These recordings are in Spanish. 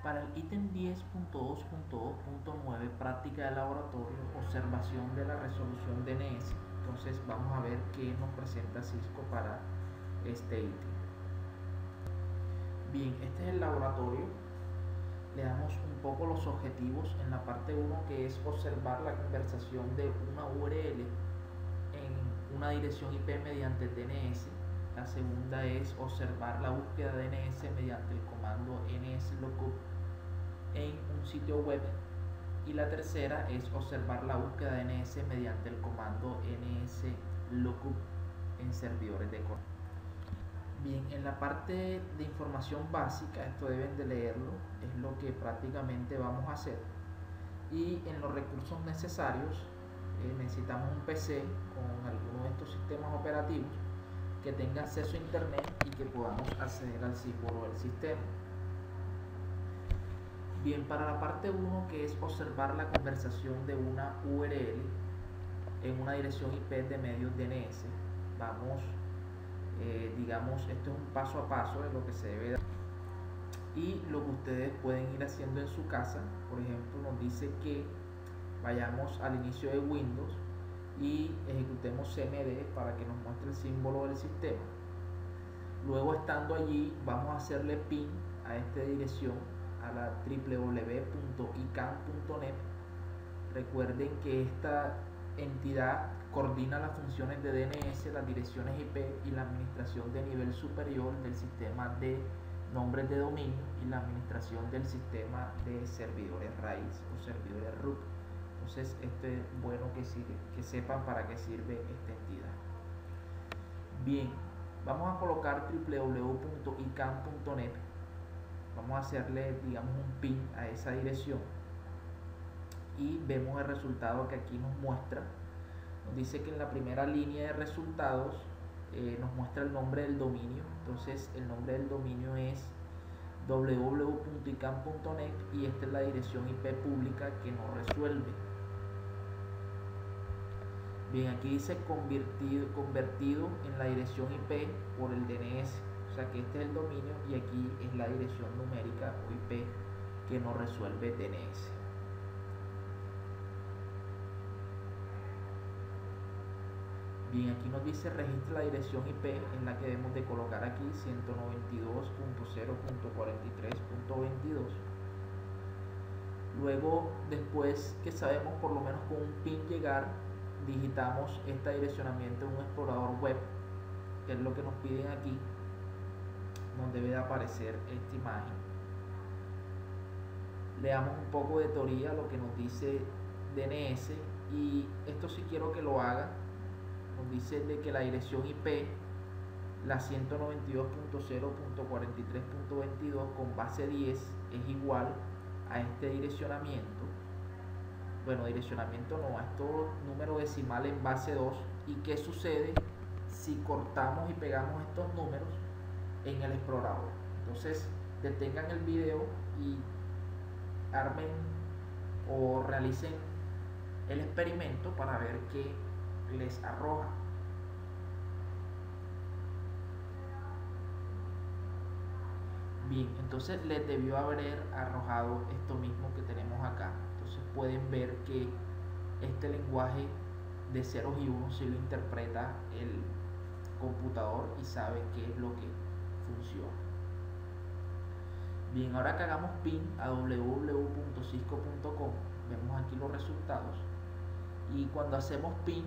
Para el ítem 10.2.2.9, práctica de laboratorio, observación de la resolución DNS, entonces vamos a ver qué nos presenta Cisco para este ítem. Bien, este es el laboratorio. Le damos un poco los objetivos en la parte 1, que es observar la conversación de una URL en una dirección IP mediante el DNS. La segunda es observar la búsqueda de DNS mediante el comando nslookup en un sitio web, y la tercera es observar la búsqueda de DNS mediante el comando nslookup en servidores de correo. Bien, en la parte de información básica, esto deben de leerlo, es lo que prácticamente vamos a hacer. Y en los recursos necesarios, necesitamos un PC con alguno de estos sistemas operativos que tenga acceso a internet y que podamos acceder al símbolo del sistema. Bien, para la parte 1, que es observar la conversación de una URL en una dirección IP de medios DNS, vamos, digamos, esto es un paso a paso de lo que se debe dar y lo que ustedes pueden ir haciendo en su casa. Por ejemplo, nos dice que vayamos al inicio de Windows y ejecutemos cmd para que nos muestre el símbolo del sistema. Luego, estando allí, vamos a hacerle pin a esta dirección, a la www.icam.net. Recuerden que esta entidad coordina las funciones de DNS, las direcciones IP y la administración de nivel superior del sistema de nombres de dominio y la administración del sistema de servidores raíz o servidores root. Entonces, esto es bueno que sepan para qué sirve esta entidad. Bien, vamos a colocar www.icam.net. Vamos a hacerle, digamos, un pin a esa dirección y vemos el resultado que aquí nos muestra. Nos dice que en la primera línea de resultados nos muestra el nombre del dominio. Entonces, el nombre del dominio es www.icam.net y esta es la dirección IP pública que nos resuelve. Bien, aquí dice convertido en la dirección IP por el DNS. O sea que este es el dominio y aquí es la dirección numérica o IP que nos resuelve DNS. Bien, aquí nos dice registra la dirección IP en la que debemos de colocar aquí 192.0.43.22. Luego, después que sabemos por lo menos con un pin llegar, digitamos este direccionamiento en un explorador web, que es lo que nos piden aquí. Nos debe de aparecer esta imagen. Leamos un poco de teoría, lo que nos dice DNS, y esto sí quiero que lo haga. Nos dice de que la dirección IP, la 192.0.43.22 con base 10 es igual a este direccionamiento. Bueno, direccionamiento no, a esto número decimal en base 2. ¿Y qué sucede si cortamos y pegamos estos números en el explorador? Entonces, detengan el video y armen o realicen el experimento para ver qué les arroja. Bien, entonces les debió haber arrojado esto mismo que tenemos acá. Entonces pueden ver que este lenguaje de ceros y unos sí lo interpreta el computador y sabe qué es lo que funciona. Bien, ahora que hagamos pin a www.cisco.com, vemos aquí los resultados, y cuando hacemos pin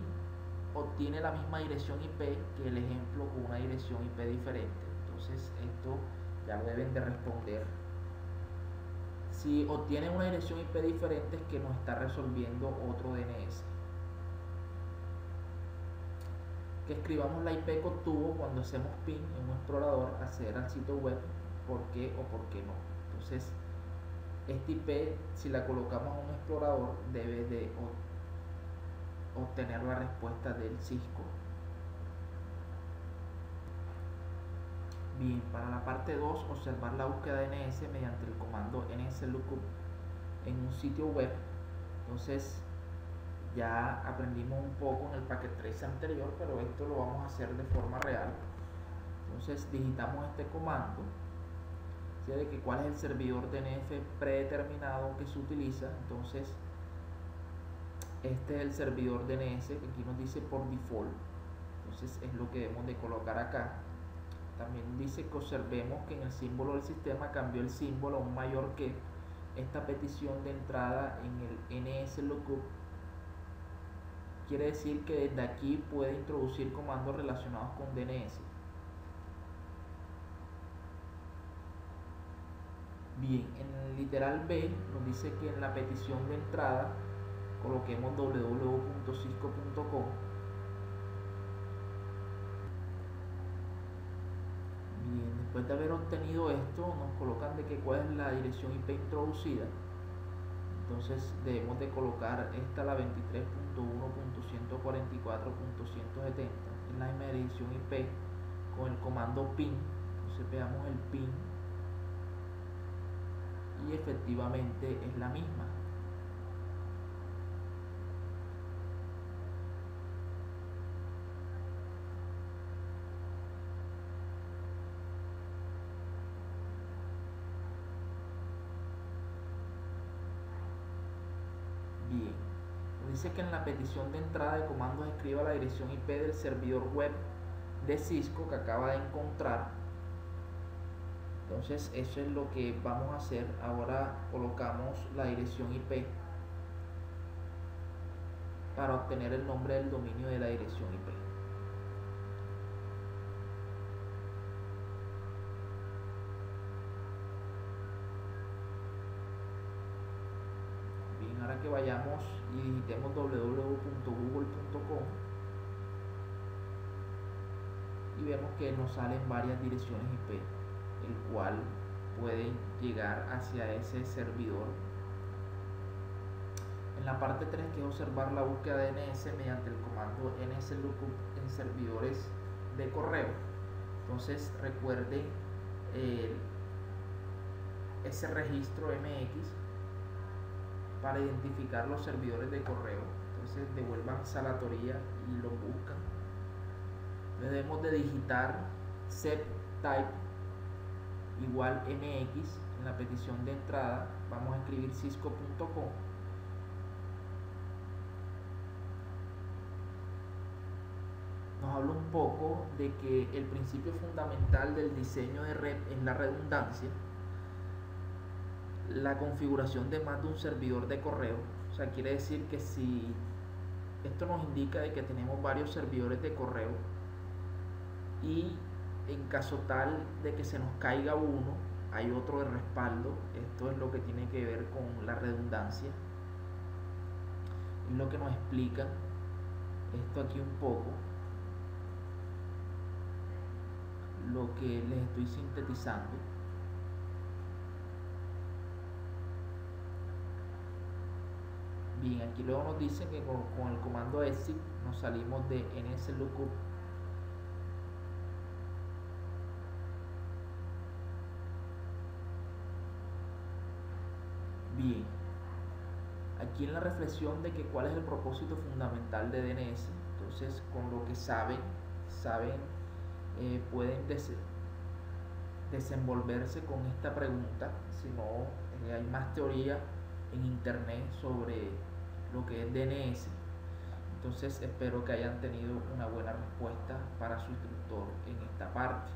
obtiene la misma dirección IP que el ejemplo con una dirección IP diferente. Entonces esto ya lo deben de responder. Si obtiene una dirección IP diferente es que nos está resolviendo otro DNS. Que escribamos la IP que obtuvo cuando hacemos pin en un explorador, acceder al sitio web, por qué o por qué no. Entonces, esta IP, si la colocamos en un explorador, debe de obtener la respuesta del Cisco. Bien, para la parte 2, observar la búsqueda de DNS mediante el comando nslookup en un sitio web. Entonces, ya aprendimos un poco en el packet trace anterior, pero esto lo vamos a hacer de forma real. Entonces, digitamos este comando, de que cuál es el servidor DNS predeterminado que se utiliza. Entonces este es el servidor DNS que aquí nos dice por default, entonces es lo que debemos de colocar acá. También dice que observemos que en el símbolo del sistema cambió el símbolo a un mayor que. Esta petición de entrada en el NSLookup quiere decir que desde aquí puede introducir comandos relacionados con DNS. Bien, en el literal B nos dice que en la petición de entrada coloquemos www.cisco.com. Bien, después de haber obtenido esto, nos colocan de que cuál es la dirección IP introducida. Entonces debemos de colocar esta, la 23.1.144.170, es la misma dirección IP con el comando ping. Entonces veamos el ping y efectivamente es la misma. Bien, dice que en la petición de entrada de comandos escriba la dirección IP del servidor web de Cisco que acaba de encontrar. Entonces eso es lo que vamos a hacer. Ahora colocamos la dirección IP para obtener el nombre del dominio de la dirección IP. Bien, ahora que vayamos y digitemos www.google.com y vemos que nos salen varias direcciones IP, el cual puede llegar hacia ese servidor. En la parte 3, que es observar la búsqueda de DNS mediante el comando NSLookup en servidores de correo. Entonces recuerden ese registro MX para identificar los servidores de correo. Entonces devuelvan salatoría y lo buscan. Debemos de digitar set type igual MX en la petición de entrada. Vamos a escribir cisco.com. Nos habla un poco de que el principio fundamental del diseño de red es la redundancia, la configuración de más de un servidor de correo. O sea, quiere decir que si esto nos indica de que tenemos varios servidores de correo y en caso tal de que se nos caiga uno, hay otro de respaldo. Esto es lo que tiene que ver con la redundancia, es lo que nos explica esto aquí un poco, lo que les estoy sintetizando. Bien, aquí luego nos dice que con el comando exit nos salimos de NSLookup. Bien, aquí en la reflexión de que cuál es el propósito fundamental de DNS, entonces con lo que saben pueden desenvolverse con esta pregunta. Si no, hay más teoría en internet sobre lo que es DNS. Entonces espero que hayan tenido una buena respuesta para su instructor en esta parte.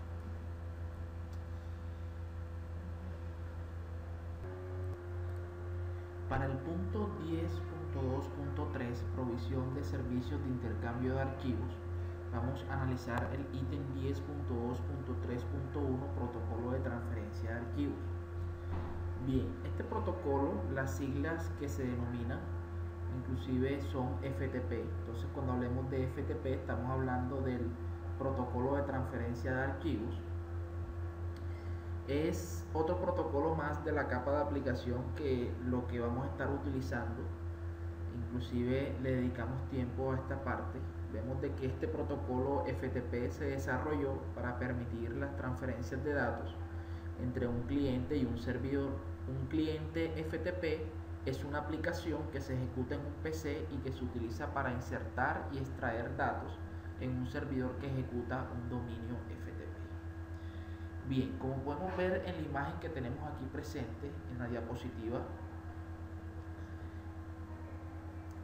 Para el punto 10.2.3, provisión de servicios de intercambio de archivos, vamos a analizar el ítem 10.2.3.1, protocolo de transferencia de archivos. Bien, este protocolo, las siglas que se denominan inclusive son FTP. Entonces cuando hablemos de FTP estamos hablando del protocolo de transferencia de archivos. Es otro protocolo más de la capa de aplicación que lo que vamos a estar utilizando. Inclusive le dedicamos tiempo a esta parte. Vemos de que este protocolo FTP se desarrolló para permitir las transferencias de datos entre un cliente y un servidor. Un cliente FTP es una aplicación que se ejecuta en un PC y que se utiliza para insertar y extraer datos en un servidor que ejecuta un dominio FTP. Bien, como podemos ver en la imagen que tenemos aquí presente en la diapositiva,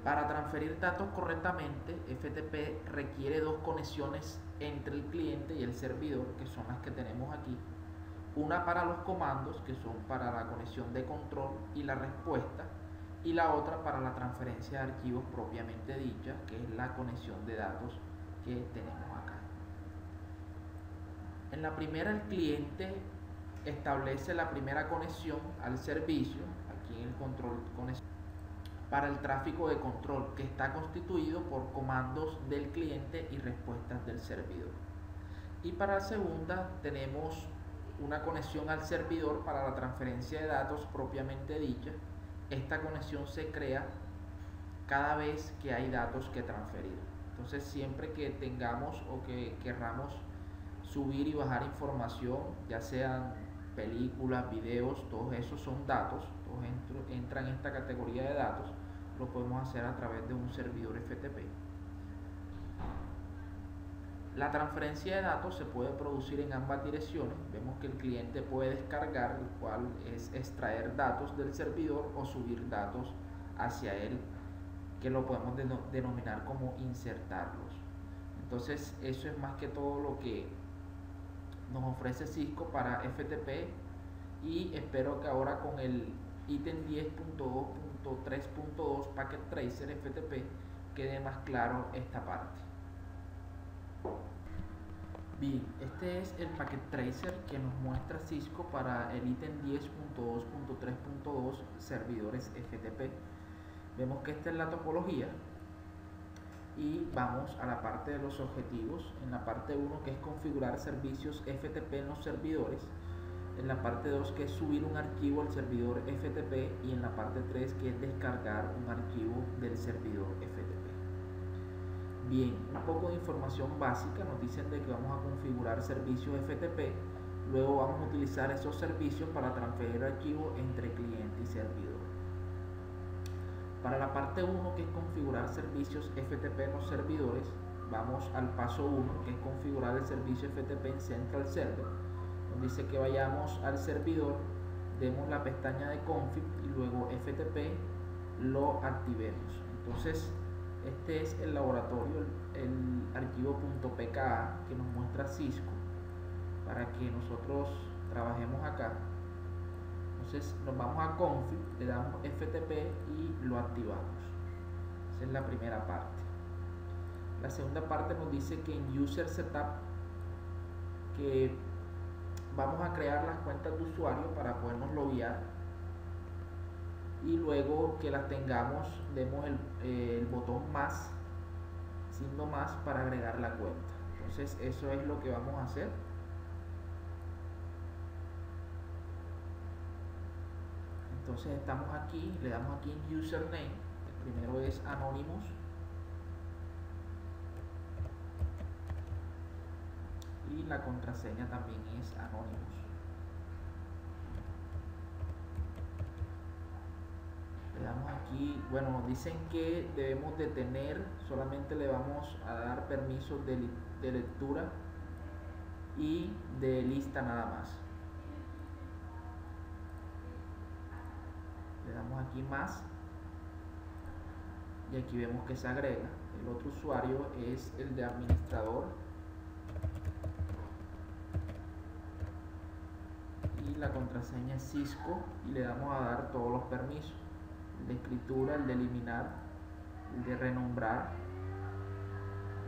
para transferir datos correctamente, FTP requiere dos conexiones entre el cliente y el servidor, que son las que tenemos aquí. Una para los comandos, que son para la conexión de control y la respuesta, y la otra para la transferencia de archivos propiamente dicha, que es la conexión de datos que tenemos acá. En la primera, el cliente establece la primera conexión al servicio, aquí en el control conexión, para el tráfico de control, que está constituido por comandos del cliente y respuestas del servidor. Y para la segunda tenemos una conexión al servidor para la transferencia de datos propiamente dicha. Esta conexión se crea cada vez que hay datos que transferir. Entonces, siempre que tengamos o que querramos subir y bajar información, ya sean películas, videos, todos esos son datos, todos entran en esta categoría de datos, lo podemos hacer a través de un servidor FTP. La transferencia de datos se puede producir en ambas direcciones. Vemos que el cliente puede descargar, el cual es extraer datos del servidor, o subir datos hacia él, que lo podemos denominar como insertarlos. Entonces, eso es más que todo lo que nos ofrece Cisco para FTP, y espero que ahora con el ítem 10.2.3.2 Packet Tracer FTP quede más claro esta parte. Bien, este es el Packet Tracer que nos muestra Cisco para el ítem 10.2.3.2 servidores FTP. Vemos que esta es la topología y vamos a la parte de los objetivos. En la parte 1, que es configurar servicios FTP en los servidores. En la parte 2, que es subir un archivo al servidor FTP. Y en la parte 3, que es descargar un archivo del servidor FTP. Bien, un poco de información básica. Nos dicen de que vamos a configurar servicios FTP. Luego vamos a utilizar esos servicios para transferir archivos entre cliente y servidor. Para la parte 1, que es configurar servicios FTP en los servidores, vamos al paso 1, que es configurar el servicio FTP en Central Server. Nos dice que vayamos al servidor, demos la pestaña de config y luego FTP lo activemos. Entonces, este es el laboratorio, el archivo .pka que nos muestra Cisco para que nosotros trabajemos acá. Entonces nos vamos a config, le damos FTP y lo activamos. Esa es la primera parte. La segunda parte nos dice que en User Setup que vamos a crear las cuentas de usuario para podernos loguear, y luego que las tengamos demos el botón más, signo más, para agregar la cuenta. Entonces eso es lo que vamos a hacer. Entonces estamos aquí, le damos aquí en username, el primero es Anonymous, y la contraseña también es Anonymous. Le damos aquí, bueno, nos dicen que debemos de tener, solamente le vamos a dar permisos de lectura y de lista nada más. Le damos aquí más y aquí vemos que se agrega. El otro usuario es el de administrador y la contraseña es Cisco, y le damos a dar todos los permisos: el de escritura, el de eliminar, el de renombrar.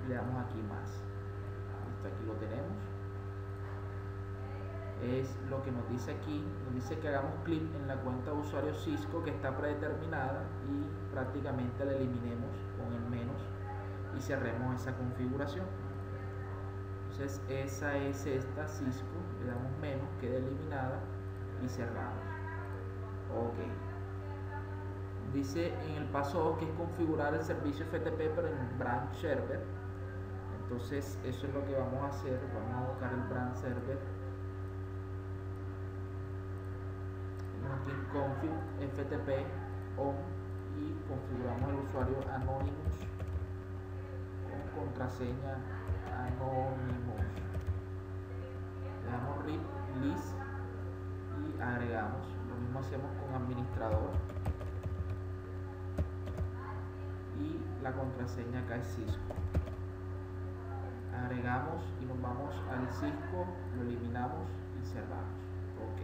Le damos aquí más. Listo, aquí lo tenemos. Es lo que nos dice aquí. Nos dice que hagamos clic en la cuenta de usuario Cisco que está predeterminada y prácticamente la eliminemos con el menos y cerremos esa configuración. Entonces esa es esta Cisco, le damos menos, queda eliminada y cerramos. Ok. Dice en el paso 2 que es configurar el servicio FTP pero en el branch server. Entonces eso es lo que vamos a hacer. Vamos a buscar el branch server. Aquí en config FTP on y configuramos el usuario Anonymous con contraseña Anonymous. Le damos RIP list y agregamos. Lo mismo hacemos con administrador y la contraseña acá es Cisco. Agregamos y nos vamos al Cisco, lo eliminamos y cerramos. Ok.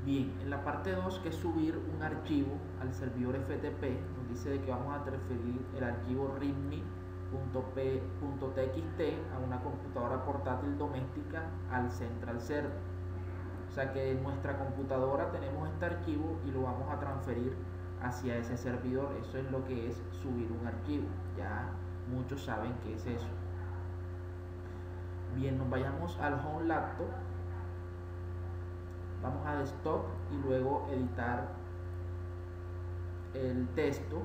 Bien, en la parte 2, que es subir un archivo al servidor FTP, nos dice de que vamos a transferir el archivo readme.txt a una computadora portátil doméstica al Central Server. O sea que en nuestra computadora tenemos este archivo y lo vamos a transferir hacia ese servidor. Eso es lo que es subir un archivo. Ya muchos saben qué es eso. Bien, nos vayamos al Home Laptop. Vamos a Desktop y luego editar el texto.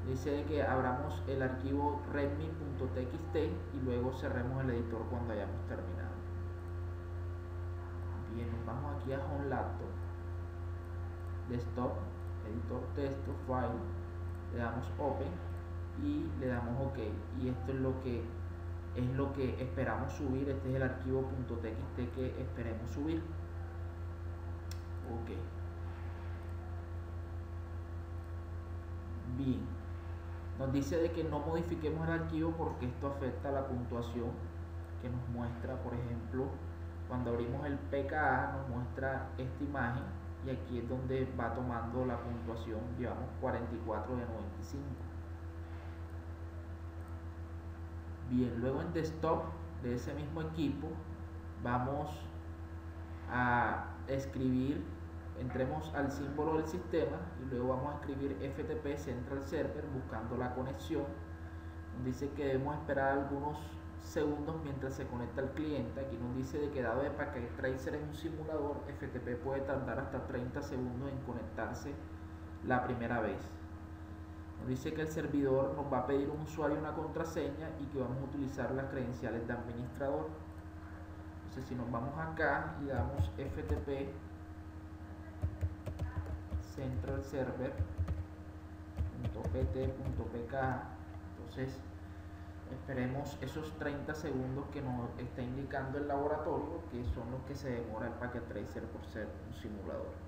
Dice que abramos el archivo readme.txt y luego cerremos el editor cuando hayamos terminado. Bien, nos vamos aquí a Home Laptop, Desktop, editor texto, File, le damos Open y le damos OK. Y esto es lo que esperamos subir. Este es el archivo .txt que esperemos subir. Ok. Bien. Nos dice de que no modifiquemos el archivo porque esto afecta la puntuación que nos muestra. Por ejemplo, cuando abrimos el PKA nos muestra esta imagen y aquí es donde va tomando la puntuación. Llevamos 44 de 95. Bien, luego en Desktop de ese mismo equipo vamos a escribir, entremos al símbolo del sistema y luego vamos a escribir FTP Central Server buscando la conexión. Nos dice que debemos esperar algunos segundos mientras se conecta el cliente. Aquí nos dice de que dado de Packet Tracer es un simulador, FTP puede tardar hasta 30 segundos en conectarse la primera vez. Nos dice que el servidor nos va a pedir un usuario y una contraseña y que vamos a utilizar las credenciales de administrador. Entonces si nos vamos acá y damos FTP Central Server.pt.pk, entonces esperemos esos 30 segundos que nos está indicando el laboratorio, que son los que se demora el Packet Tracer por ser un simulador.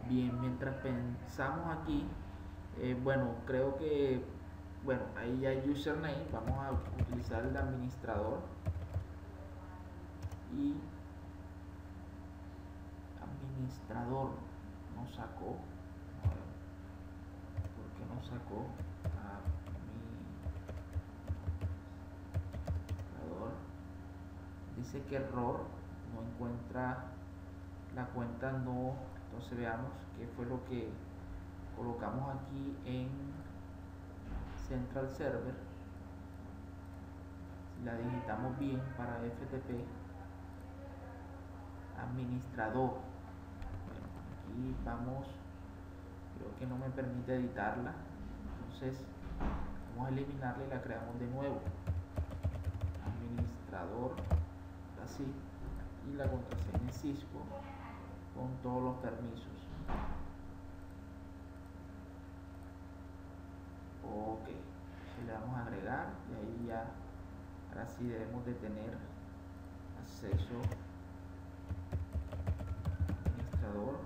Bien, mientras pensamos aquí, bueno, creo que, bueno, ahí ya hay username, vamos a utilizar el de administrador y administrador nos sacó, a ver, ¿por qué nos sacó? Administrador, dice que error, no encuentra la cuenta, no. Entonces veamos qué fue lo que colocamos aquí en Central Server. Si la digitamos bien para FTP administrador, bueno, aquí vamos, creo que no me permite editarla, entonces vamos a eliminarla y la creamos de nuevo. Administrador, así, y la contraseña es Cisco con todos los permisos. Ok, le damos a agregar y ahí ya, ahora sí debemos de tener acceso administrador.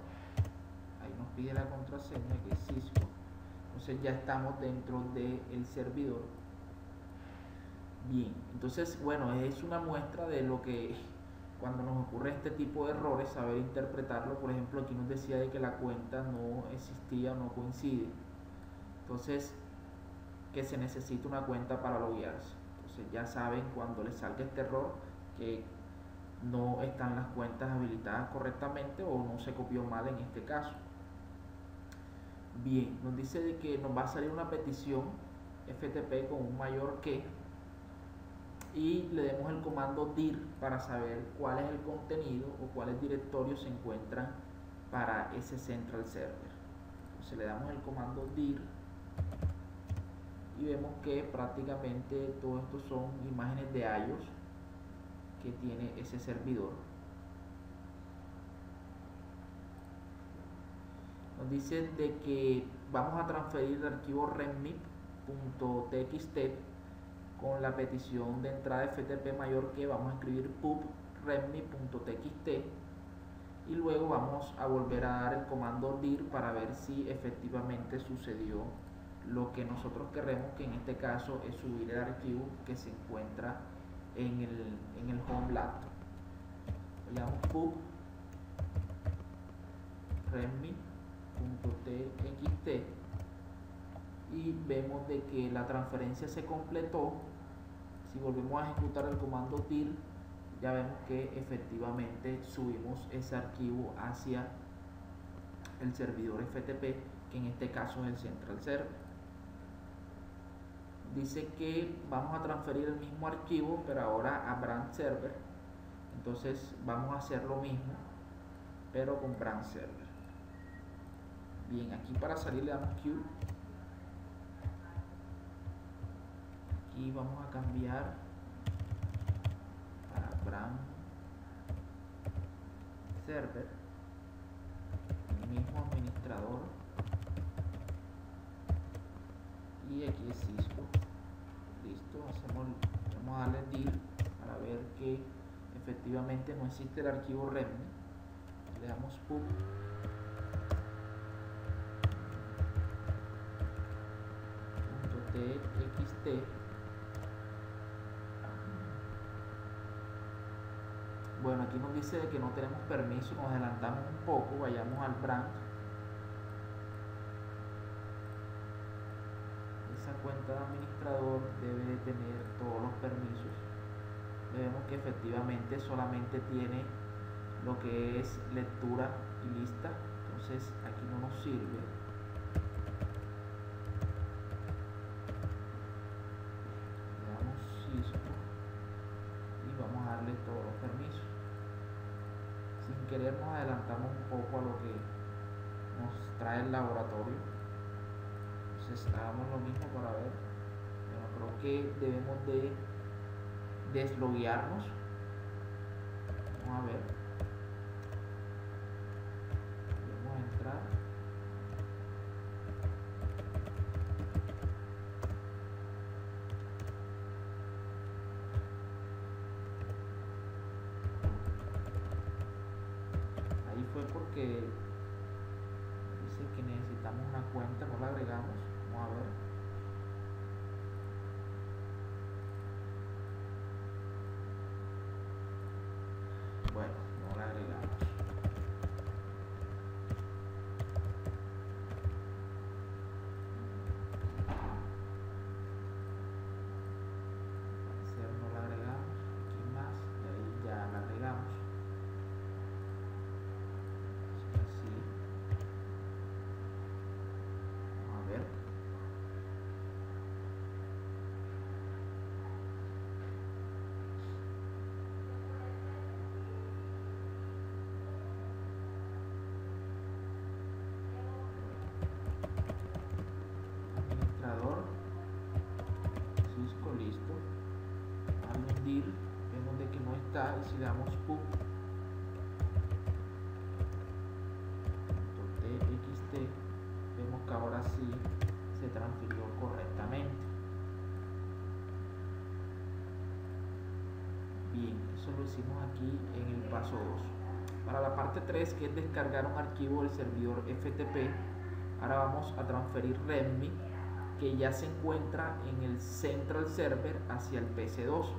Ahí nos pide la contraseña que es Cisco. Entonces ya estamos dentro del servidor. Bien, entonces bueno, es una muestra de lo que cuando nos ocurre este tipo de errores, saber interpretarlo. Por ejemplo, aquí nos decía de que la cuenta no existía o no coincide. Entonces, que se necesita una cuenta para loguearse. Entonces ya saben cuando les salga este error que no están las cuentas habilitadas correctamente o no se copió mal en este caso. Bien, nos dice de que nos va a salir una petición FTP con un mayor que y le demos el comando dir para saber cuál es el contenido o cuáles directorios se encuentran para ese Central Server. Entonces le damos el comando dir y vemos que prácticamente todo esto son imágenes de iOS que tiene ese servidor. Nos dice de que vamos a transferir el archivo readme.txt con la petición de entrada FTP mayor que vamos a escribir pub readme.txt y luego vamos a volver a dar el comando dir para ver si efectivamente sucedió lo que nosotros queremos, que en este caso es subir el archivo que se encuentra en el home laptop. Le damos pub readme.txt y vemos de que la transferencia se completó. Si volvemos a ejecutar el comando dir, ya vemos que efectivamente subimos ese archivo hacia el servidor FTP, que en este caso es el Central Server. Dice que vamos a transferir el mismo archivo, pero ahora a Branch Server. Entonces vamos a hacer lo mismo, pero con Branch Server. Bien, aquí para salir le damos Q. Aquí vamos a cambiar para Branch Server, el mismo administrador, y aquí es Cisco. Listo, vamos a darle dir para ver que efectivamente no existe el archivo readme. Le damos pub .txt. Bueno, aquí nos dice de que no tenemos permiso, nos adelantamos un poco, vayamos al branch. Esa cuenta de administrador debe de tener todos los permisos. Vemos que efectivamente solamente tiene lo que es lectura y lista, entonces aquí no nos sirve. Le damos Cisco y vamos a darle todos los permisos. Sin querer nos adelantamos un poco a lo que nos trae el laboratorio. Entonces hagamos lo mismo para ver. Bueno, creo que debemos de desloguearnos. Vamos a ver. Vamos a entrar. Ahí fue porque dice que necesitamos una cuenta, no la agregamos. Vamos a ver. Bueno, no la agregamos. No la agregamos. Aquí más, y ahí ya la agregamos. Así. Vamos a ver. Administrador Cisco, listo. Al dir vemos de que no está, y si le damos pub .txt vemos que ahora sí se transfirió correctamente. Bien, eso lo hicimos aquí en el paso 2. Para la parte 3, que es descargar un archivo del servidor FTP, ahora vamos a transferir readme, que ya se encuentra en el Central Server, hacia el PC2.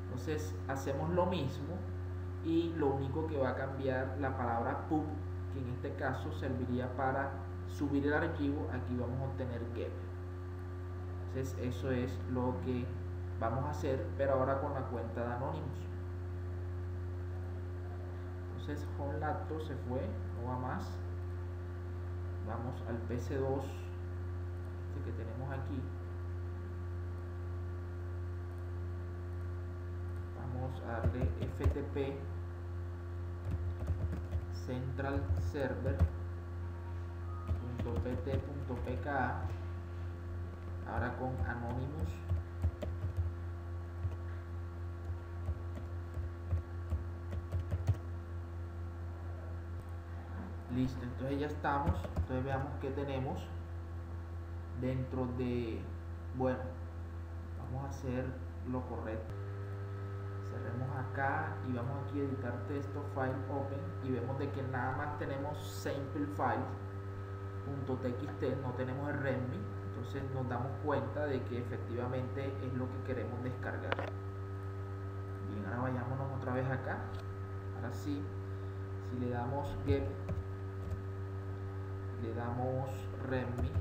Entonces hacemos lo mismo y lo único que va a cambiar la palabra pub, que en este caso serviría para subir el archivo. Aquí vamos a obtener get. Entonces eso es lo que vamos a hacer, pero ahora con la cuenta de Anonymous. Entonces home laptop se fue, no va más. Vamos al PC2 que tenemos aquí. Vamos a darle FTP Central Server.pt.pka, ahora con Anonymous. Listo, entonces ya estamos. Entonces veamos qué tenemos dentro de, bueno, vamos a hacer lo correcto. Cerremos acá y vamos aquí a editar texto, file open, y vemos de que nada más tenemos sample files.txt, no tenemos el readme. Entonces nos damos cuenta de que efectivamente es lo que queremos descargar. Bien, ahora vayámonos otra vez acá. Ahora sí, si le damos get, le damos readme.txt,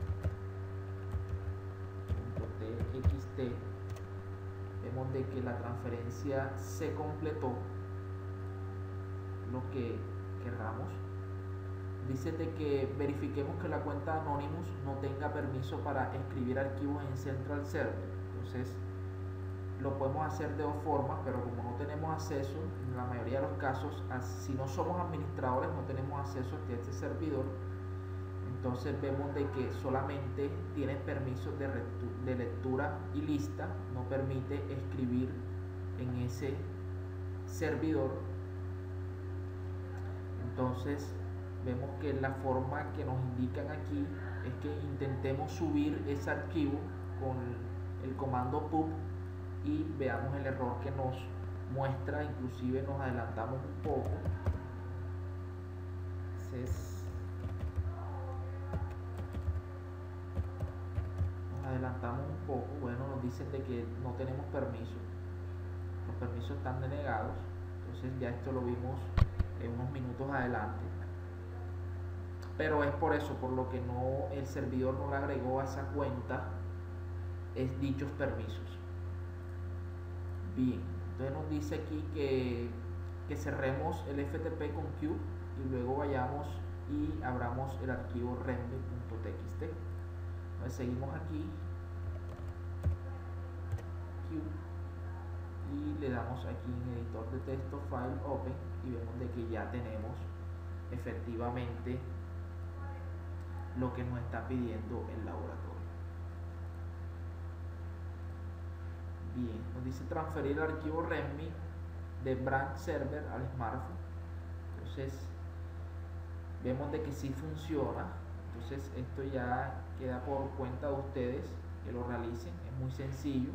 vemos de que la transferencia se completó, lo que querramos. Dice de que verifiquemos que la cuenta Anonymous no tenga permiso para escribir archivos en Central Server. Entonces lo podemos hacer de dos formas, pero como no tenemos acceso, en la mayoría de los casos, si no somos administradores, no tenemos acceso a este servidor. Entonces vemos de que solamente tiene permisos de lectura y lista, no permite escribir en ese servidor. Entonces vemos que la forma que nos indican aquí es que intentemos subir ese archivo con el comando pub y veamos el error que nos muestra. Inclusive nos adelantamos un poco. Bueno, nos dicen de que no tenemos permiso, los permisos están denegados. Entonces ya esto lo vimos unos minutos adelante, pero es por eso, por lo que no, el servidor no le agregó a esa cuenta dichos permisos. Bien, entonces nos dice aquí que cerremos el FTP con Q y luego vayamos y abramos el archivo readme.txt. Entonces seguimos aquí, Q, y le damos aquí en editor de texto, file open, y vemos de que ya tenemos efectivamente lo que nos está pidiendo el laboratorio. Bien, nos dice transferir el archivo readme de branch server al smartphone. Entonces vemos de que sí funciona. Entonces esto ya queda por cuenta de ustedes que lo realicen. Es muy sencillo,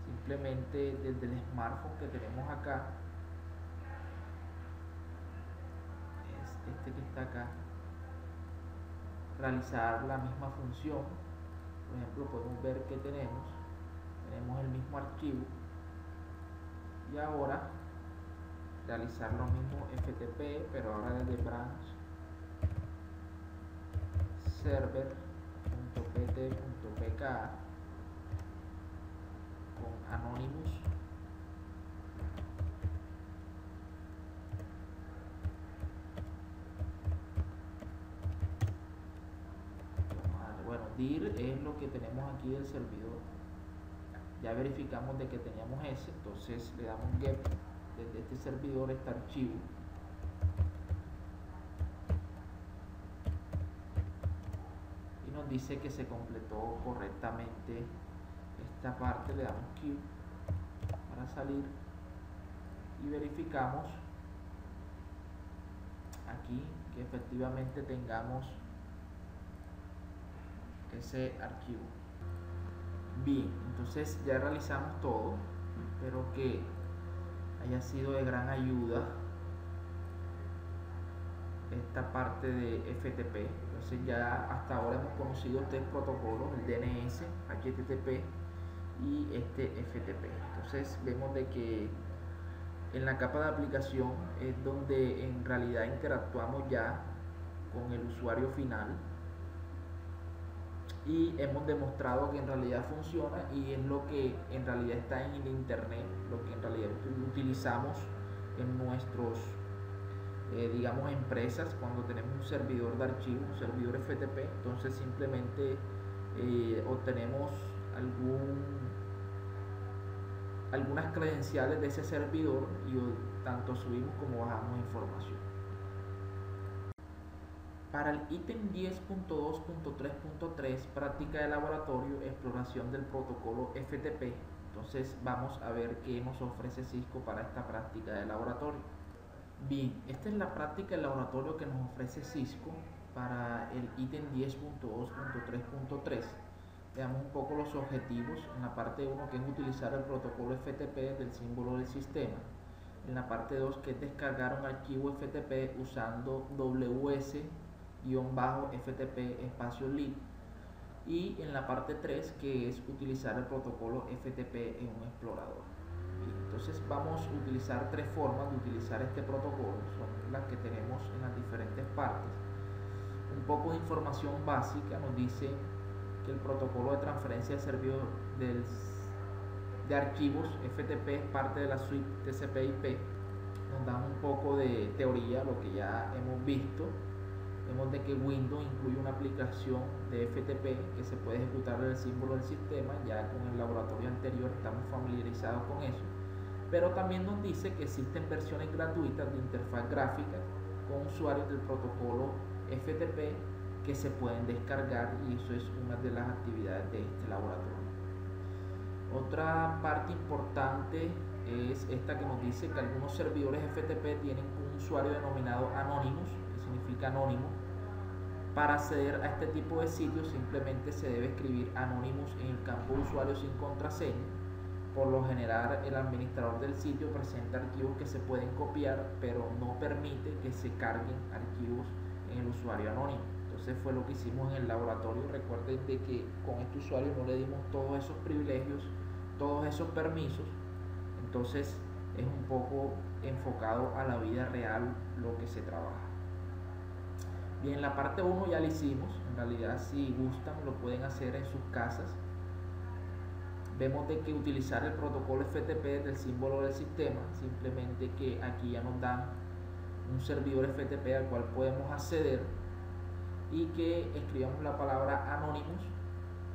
simplemente desde el smartphone que tenemos acá, es este que está acá, realizar la misma función. Por ejemplo, podemos ver que tenemos el mismo archivo, y ahora realizar lo mismo FTP, pero ahora desde branch server.pt.pk con Anonymous. Bueno, dir es lo que tenemos aquí del servidor. Ya verificamos de que teníamos ese, entonces le damos get desde este servidor este archivo. Y nos dice que se completó correctamente esta parte. Le damos Q para salir y verificamos aquí que efectivamente tengamos ese archivo. Bien, entonces ya realizamos todo. Espero que haya sido de gran ayuda esta parte de FTP. Entonces ya hasta ahora hemos conocido tres protocolos: el DNS, HTTP y este FTP. Entonces vemos de que en la capa de aplicación es donde en realidad interactuamos ya con el usuario final, y hemos demostrado que en realidad funciona, y es lo que en realidad está en el internet, lo que en realidad utilizamos en nuestros digamos empresas. Cuando tenemos un servidor de archivos, un servidor FTP, entonces simplemente obtenemos algunas credenciales de ese servidor y tanto subimos como bajamos información. Para el ítem 10.2.3.3, práctica de laboratorio, exploración del protocolo FTP, entonces vamos a ver qué nos ofrece Cisco para esta práctica de laboratorio. Bien, esta es la práctica del laboratorio que nos ofrece Cisco para el ítem 10.2.3.3. Veamos un poco los objetivos. En la parte 1, que es utilizar el protocolo FTP del símbolo del sistema. En la parte 2, que es descargar un archivo FTP usando ws-ftp espacio lib. Y en la parte 3, que es utilizar el protocolo FTP en un explorador. Bien, entonces vamos a utilizar tres formas de utilizar este protocolo, son las que tenemos en las diferentes partes. Un poco de información básica nos dice que el protocolo de transferencia de servidor de archivos FTP es parte de la suite TCP/IP. Nos dan un poco de teoría, lo que ya hemos visto. Vemos de que Windows incluye una aplicación de FTP que se puede ejecutar desde el símbolo del sistema. Ya con el laboratorio anterior estamos familiarizados con eso, pero también nos dice que existen versiones gratuitas de interfaz gráfica con usuarios del protocolo FTP que se pueden descargar, y eso es una de las actividades de este laboratorio. Otra parte importante es esta, que nos dice que algunos servidores FTP tienen un usuario denominado Anonymous, que significa anónimo. Para acceder a este tipo de sitios simplemente se debe escribir Anonymous en el campo de usuario sin contraseña. Por lo general, el administrador del sitio presenta archivos que se pueden copiar, pero no permite que se carguen archivos en el usuario anónimo. Entonces fue lo que hicimos en el laboratorio. Recuerden de que con este usuario no le dimos todos esos privilegios, todos esos permisos. Entonces es un poco enfocado a la vida real lo que se trabaja. Bien, la parte 1 ya la hicimos. En realidad, si gustan, lo pueden hacer en sus casas. Vemos de que utilizar el protocolo FTP del símbolo del sistema, simplemente que aquí ya nos dan un servidor FTP al cual podemos acceder, y que escribamos la palabra Anonymous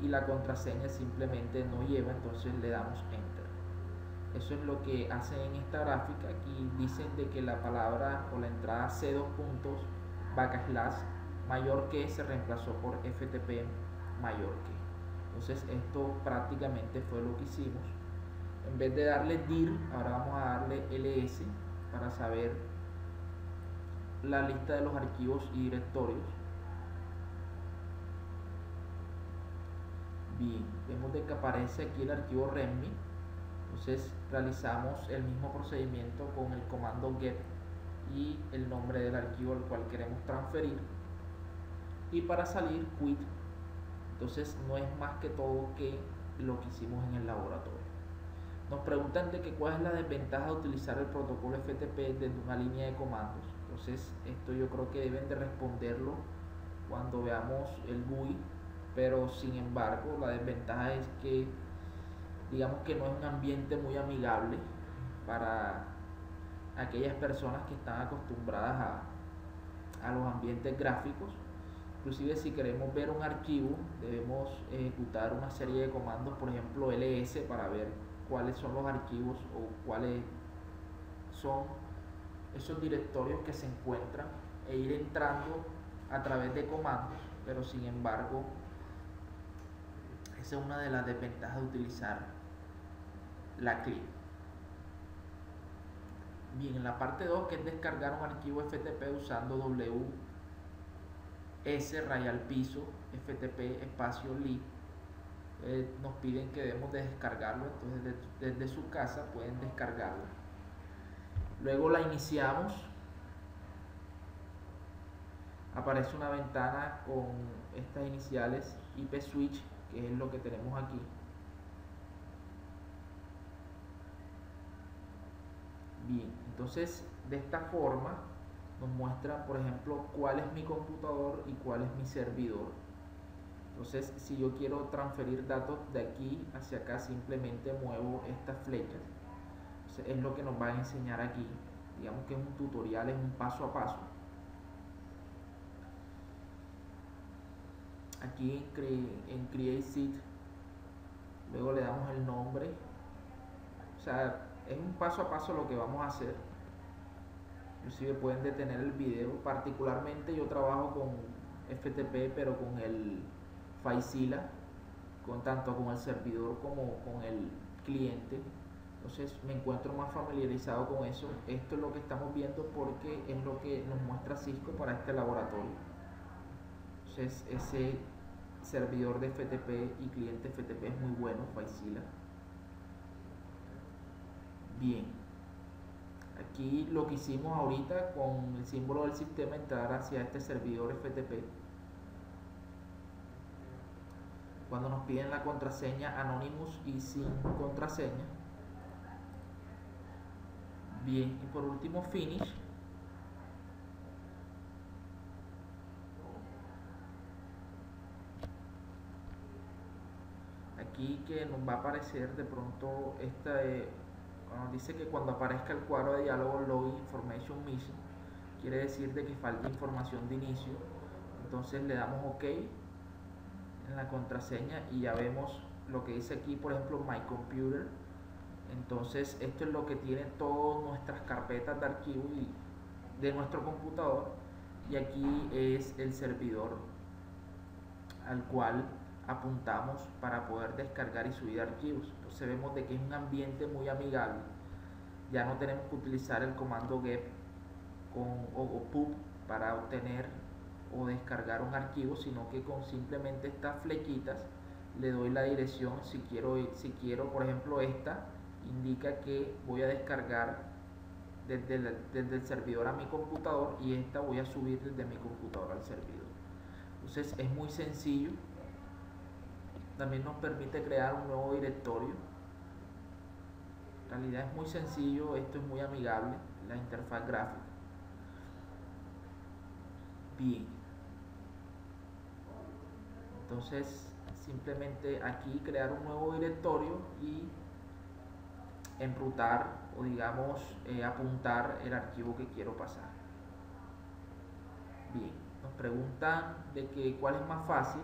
y la contraseña simplemente no lleva, entonces le damos Enter. Eso es lo que hacen en esta gráfica. Aquí dicen de que la palabra o la entrada C2 puntos mayor que se reemplazó por FTP mayor que. Entonces esto prácticamente fue lo que hicimos. En vez de darle dir, ahora vamos a darle ls para saber la lista de los archivos y directorios. Bien, vemos de que aparece aquí el archivo readme. Entonces realizamos el mismo procedimiento con el comando get y el nombre del archivo al cual queremos transferir, y para salir quit. Entonces no es más que todo que lo que hicimos en el laboratorio. Nos preguntan de que cuál es la desventaja de utilizar el protocolo FTP desde una línea de comandos. Entonces esto yo creo que deben de responderlo cuando veamos el GUI, pero sin embargo la desventaja es que digamos que no es un ambiente muy amigable para aquellas personas que están acostumbradas a los ambientes gráficos. Inclusive si queremos ver un archivo debemos ejecutar una serie de comandos, por ejemplo ls, para ver cuáles son los archivos o cuáles son esos directorios que se encuentran, e ir entrando a través de comandos. Pero sin embargo esa es una de las desventajas de utilizar la CLI. Bien, en la parte 2, que es descargar un archivo FTP usando ws-piso ftp espacio lib, nos piden que debemos de descargarlo. Entonces desde su casa pueden descargarlo. Luego la iniciamos. Aparece una ventana con estas iniciales IP switch, que es lo que tenemos aquí. Bien, entonces de esta forma nos muestra, por ejemplo, cuál es mi computador y cuál es mi servidor. Entonces si yo quiero transferir datos de aquí hacia acá, simplemente muevo estas flechas. Entonces es lo que nos va a enseñar aquí. Digamos que es un tutorial, es un paso a paso. Aquí en Create Seed, luego le damos el nombre. O sea, es un paso a paso lo que vamos a hacer. Inclusive pueden detener el video. Particularmente yo trabajo con FTP, pero con el FileZilla, tanto con el servidor como con el cliente. Entonces me encuentro más familiarizado con eso. Esto es lo que estamos viendo porque es lo que nos muestra Cisco para este laboratorio. Entonces ese servidor de FTP y cliente FTP es muy bueno, Faisila. Bien, aquí lo que hicimos ahorita con el símbolo del sistema, entrar hacia este servidor FTP. Cuando nos piden la contraseña Anonymous y sin contraseña. Bien, y por último Finish. Aquí que nos va a aparecer de pronto nos dice que cuando aparezca el cuadro de diálogo Login Information Missing, quiere decir de que falta información de inicio. Entonces le damos OK en la contraseña y ya vemos lo que dice aquí, por ejemplo, My Computer. Entonces esto es lo que tiene todas nuestras carpetas de archivo de nuestro computador, y aquí es el servidor al cual apuntamos para poder descargar y subir archivos. Entonces vemos de que es un ambiente muy amigable. Ya no tenemos que utilizar el comando get o pub para obtener o descargar un archivo, sino que con simplemente estas flechitas le doy la dirección. Si quiero por ejemplo, esta indica que voy a descargar desde el servidor a mi computador, y esta voy a subir desde mi computador al servidor. Entonces es muy sencillo. También nos permite crear un nuevo directorio. En realidad es muy sencillo, esto es muy amigable, la interfaz gráfica. Bien, entonces simplemente aquí crear un nuevo directorio y enrutar o digamos apuntar el archivo que quiero pasar. Bien, nos preguntan de que cuál es más fácil,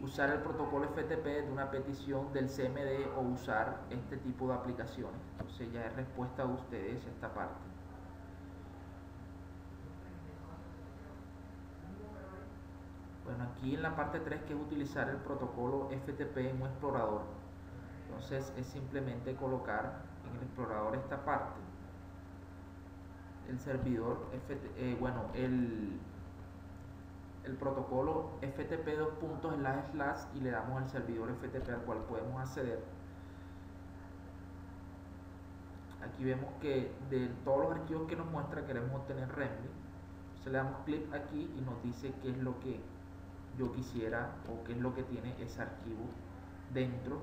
usar el protocolo FTP de una petición del CMD o usar este tipo de aplicaciones. Entonces ya es respuesta de ustedes esta parte. Bueno, aquí en la parte 3, que es utilizar el protocolo FTP en un explorador. Entonces es simplemente colocar en el explorador esta parte, el servidor el protocolo FTP // y le damos al servidor FTP al cual podemos acceder. Aquí vemos que de todos los archivos que nos muestra queremos obtener REMBI. Entonces le damos clic aquí y nos dice qué es lo que yo quisiera o qué es lo que tiene ese archivo dentro.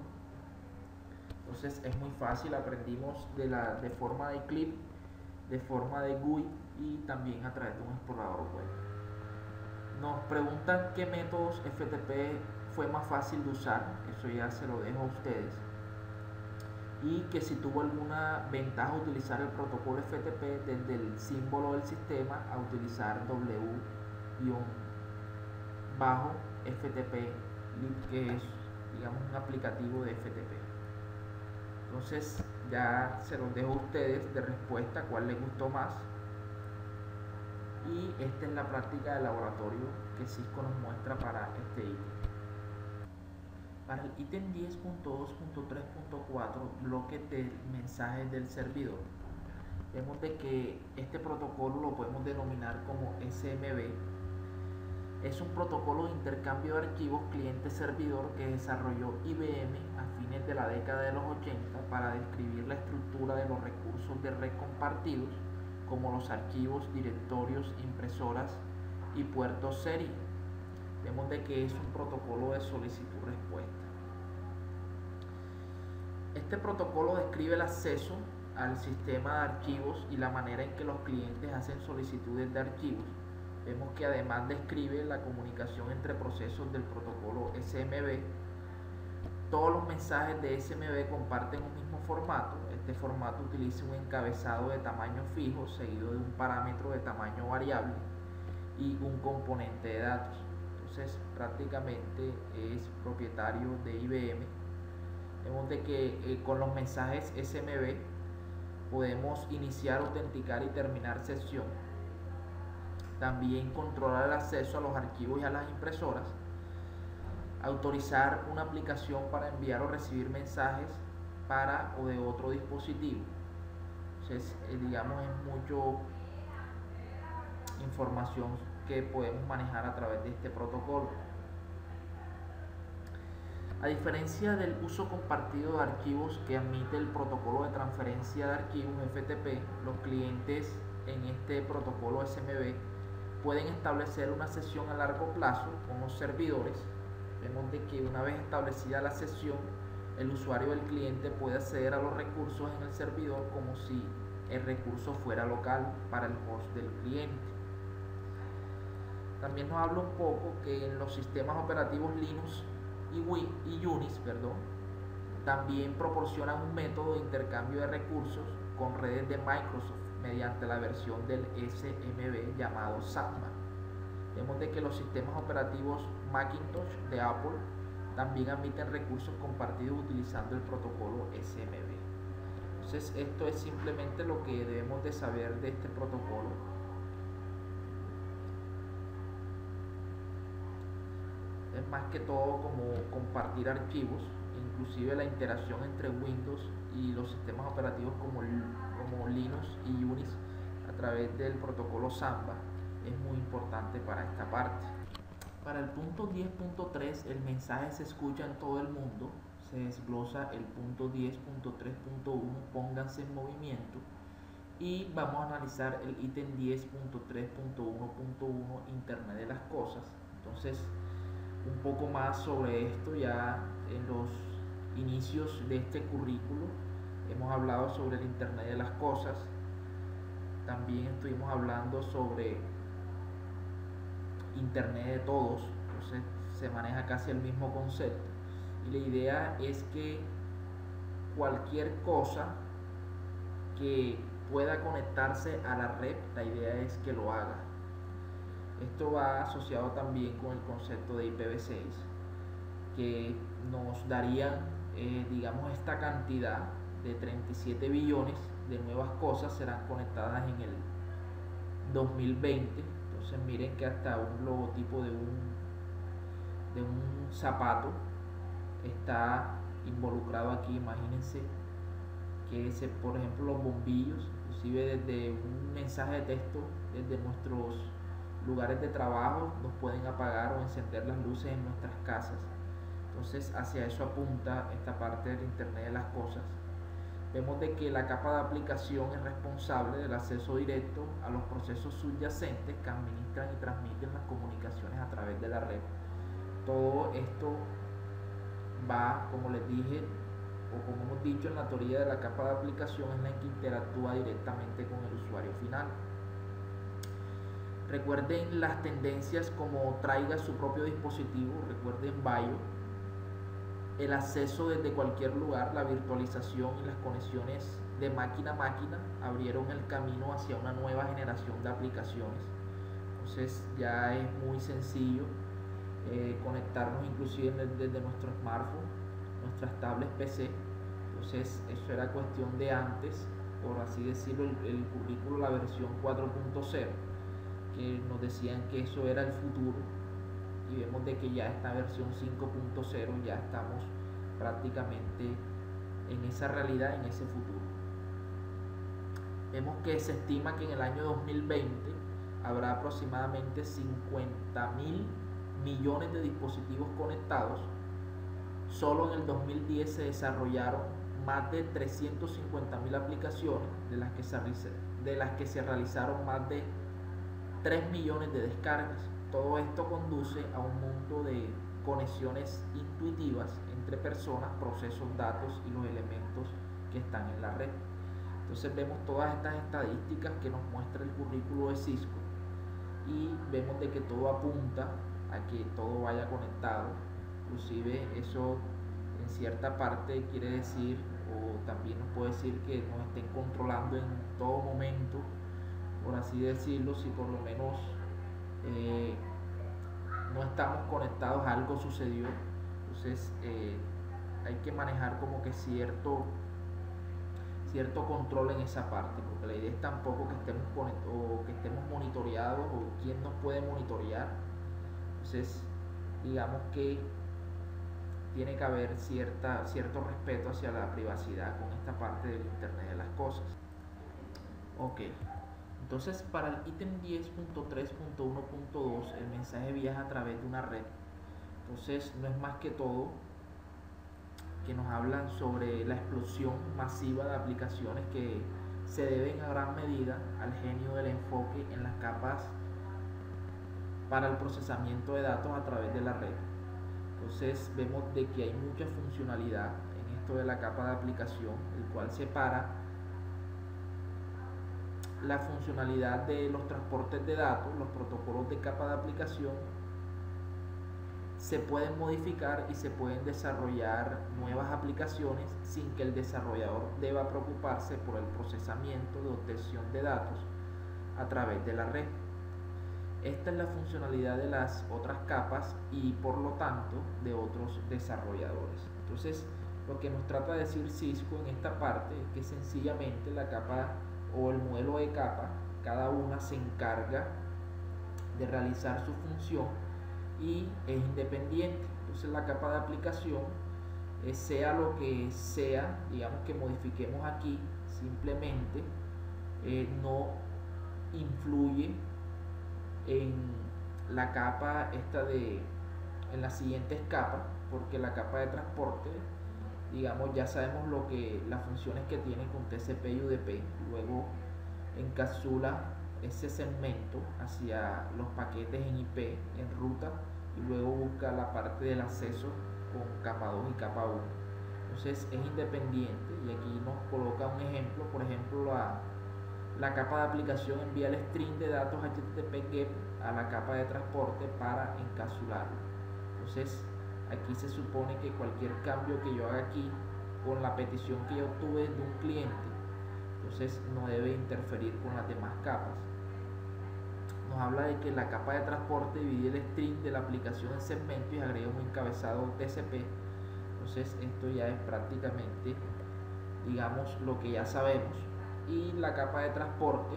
Entonces es muy fácil, aprendimos de forma de clip, de forma de GUI y también a través de un explorador web. Nos preguntan qué métodos FTP fue más fácil de usar, eso ya se lo dejo a ustedes, y que si tuvo alguna ventaja utilizar el protocolo FTP desde el símbolo del sistema a utilizar W-FTP, que es digamos un aplicativo de FTP. Entonces ya se los dejo a ustedes de respuesta cuál les gustó más. Y esta es la práctica de laboratorio que Cisco nos muestra para este ítem. Para el ítem 10.2.3.4, bloque de mensajes del servidor, vemos de que este protocolo lo podemos denominar como SMB. Es un protocolo de intercambio de archivos cliente-servidor que desarrolló IBM a fines de la década de los 80 para describir la estructura de los recursos de red compartidos, como los archivos, directorios, impresoras y puertos serie. Vemos de que es un protocolo de solicitud-respuesta. Este protocolo describe el acceso al sistema de archivos y la manera en que los clientes hacen solicitudes de archivos. Vemos que además describe la comunicación entre procesos del protocolo SMB. Todos los mensajes de SMB comparten un mismo formato. Este formato utiliza un encabezado de tamaño fijo seguido de un parámetro de tamaño variable y un componente de datos. Entonces prácticamente es propietario de IBM. Vemos de que con los mensajes SMB podemos iniciar, autenticar y terminar sesión. También controlar el acceso a los archivos y a las impresoras. Autorizar una aplicación para enviar o recibir mensajes para o de otro dispositivo. Entonces, digamos, es mucho información que podemos manejar a través de este protocolo. A diferencia del uso compartido de archivos que admite el protocolo de transferencia de archivos FTP, los clientes en este protocolo SMB pueden establecer una sesión a largo plazo con los servidores. Vemos de que una vez establecida la sesión, el usuario del cliente puede acceder a los recursos en el servidor como si el recurso fuera local para el host del cliente. También nos habla un poco que en los sistemas operativos Linux y Unix, también proporcionan un método de intercambio de recursos con redes de Microsoft mediante la versión del SMB llamado Sandman. Vemos de que los sistemas operativos Macintosh de Apple también admiten recursos compartidos utilizando el protocolo SMB. Entonces, esto es simplemente lo que debemos de saber de este protocolo. Es más que todo como compartir archivos, inclusive la interacción entre Windows y los sistemas operativos como Linux y Unix a través del protocolo Samba es muy importante para esta parte. Para el punto 10.3 el mensaje se escucha en todo el mundo, se desglosa el punto 10.3.1 pónganse en movimiento y vamos a analizar el ítem 10.3.1.1 Internet de las cosas. Entonces, un poco más sobre esto ya en los inicios de este currículo hemos hablado sobre el Internet de las cosas, también estuvimos hablando sobre Internet de todos, entonces se maneja casi el mismo concepto y la idea es que cualquier cosa que pueda conectarse a la red, la idea es que lo haga. Esto va asociado también con el concepto de IPv6, que nos darían, digamos, esta cantidad de 37 billones de nuevas cosas serán conectadas en el 2020. Entonces miren que hasta un logotipo de un zapato está involucrado aquí. Imagínense que por ejemplo los bombillos, inclusive desde un mensaje de texto, desde nuestros lugares de trabajo nos pueden apagar o encender las luces en nuestras casas. Entonces hacia eso apunta esta parte del Internet de las cosas. Vemos de que la capa de aplicación es responsable del acceso directo a los procesos subyacentes que administran y transmiten las comunicaciones a través de la red. Todo esto va, como les dije, o como hemos dicho, en la teoría de la capa de aplicación es la que interactúa directamente con el usuario final. Recuerden las tendencias como traiga su propio dispositivo, recuerden BIOS, el acceso desde cualquier lugar, la virtualización y las conexiones de máquina a máquina abrieron el camino hacia una nueva generación de aplicaciones. Entonces ya es muy sencillo conectarnos inclusive desde nuestro smartphone, nuestras tablets PC. Entonces eso era cuestión de antes, por así decirlo, el currículo, la versión 4.0, que nos decían que eso era el futuro, y vemos de que ya esta versión 5.0 ya estamos prácticamente en esa realidad, en ese futuro. Vemos que se estima que en el año 2020 habrá aproximadamente 50.000 millones de dispositivos conectados. Solo en el 2010 se desarrollaron más de 350.000 aplicaciones, de las que se realizaron más de 3 millones de descargas. Todo esto conduce a un mundo de conexiones intuitivas entre personas, procesos, datos y los elementos que están en la red. Entonces vemos todas estas estadísticas que nos muestra el currículo de Cisco y vemos de que todo apunta a que todo vaya conectado. Inclusive eso en cierta parte quiere decir, o también nos puede decir, que nos estén controlando en todo momento, por así decirlo. Si por lo menos no estamos conectados, algo sucedió. Entonces hay que manejar como que cierto control en esa parte, porque la idea es tampoco que estemos monitoreados, o quién nos puede monitorear. Entonces digamos que tiene que haber cierto respeto hacia la privacidad con esta parte del Internet de las cosas. Ok, entonces para el ítem 10.3.1.2 el mensaje viaja a través de una red. Entonces no es más que todo que nos hablan sobre la explosión masiva de aplicaciones que se deben a gran medida al genio del enfoque en las capas para el procesamiento de datos a través de la red. Entonces vemos de que hay mucha funcionalidad en esto de la capa de aplicación, el cual separa la funcionalidad de los transportes de datos, los protocolos de capa de aplicación se pueden modificar y se pueden desarrollar nuevas aplicaciones sin que el desarrollador deba preocuparse por el procesamiento de obtención de datos a través de la red. Esta es la funcionalidad de las otras capas y por lo tanto de otros desarrolladores. Entonces, lo que nos trata de decir Cisco en esta parte es que sencillamente la capa o el modelo de capa, cada una se encarga de realizar su función y es independiente. Entonces la capa de aplicación, sea lo que sea, digamos que modifiquemos aquí, simplemente no influye en la capa en las siguientes capas, porque la capa de transporte, digamos, ya sabemos las funciones que tiene con TCP y UDP, luego encapsula ese segmento hacia los paquetes en IP, en ruta, y luego busca la parte del acceso con capa 2 y capa 1. Entonces es independiente y aquí nos coloca un ejemplo, por ejemplo la capa de aplicación envía el string de datos HTTP GET a la capa de transporte para encapsularlo. Entonces aquí se supone que cualquier cambio que yo haga aquí con la petición que yo obtuve de un cliente, entonces no debe interferir con las demás capas. Nos habla de que la capa de transporte divide el string de la aplicación en segmentos y agrega un encabezado TCP. Entonces esto ya es prácticamente, digamos, lo que ya sabemos. Y la capa de transporte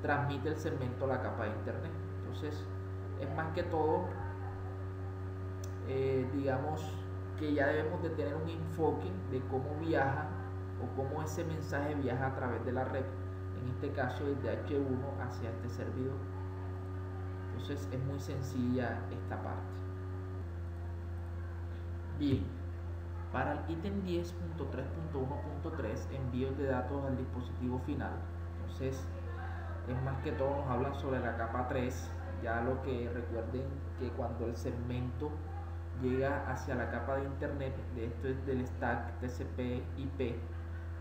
transmite el segmento a la capa de internet. Entonces es más que todo, digamos que ya debemos de tener un enfoque de cómo viaja o cómo ese mensaje viaja a través de la red, en este caso desde H1 hacia este servidor. Entonces es muy sencilla esta parte. Bien, para el ítem 10.3.1.3 envíos de datos al dispositivo final, entonces es más que todo nos hablan sobre la capa 3, ya lo que recuerden que cuando el segmento llega hacia la capa de internet, de esto es del stack TCP IP,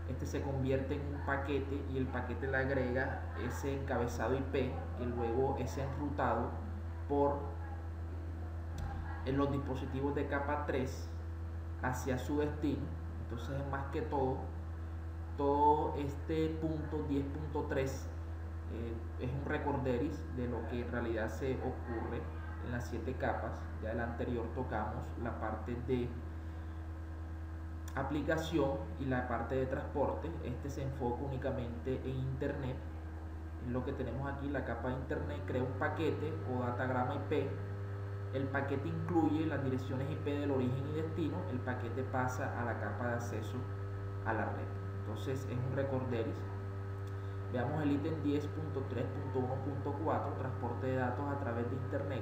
este se convierte en un paquete y el paquete le agrega ese encabezado IP que luego es enrutado en los dispositivos de capa 3 hacia su destino. Entonces es más que todo este punto 10.3 es un recorderis de lo que en realidad se ocurre en las 7 capas. Ya el anterior tocamos la parte de aplicación y la parte de transporte. Este se enfoca únicamente en internet. Es lo que tenemos aquí, la capa de internet crea un paquete o datagrama IP. El paquete incluye las direcciones IP del origen y destino. El paquete pasa a la capa de acceso a la red. Entonces es un recorderis. Veamos el ítem 10.3.1.4, transporte de datos a través de Internet.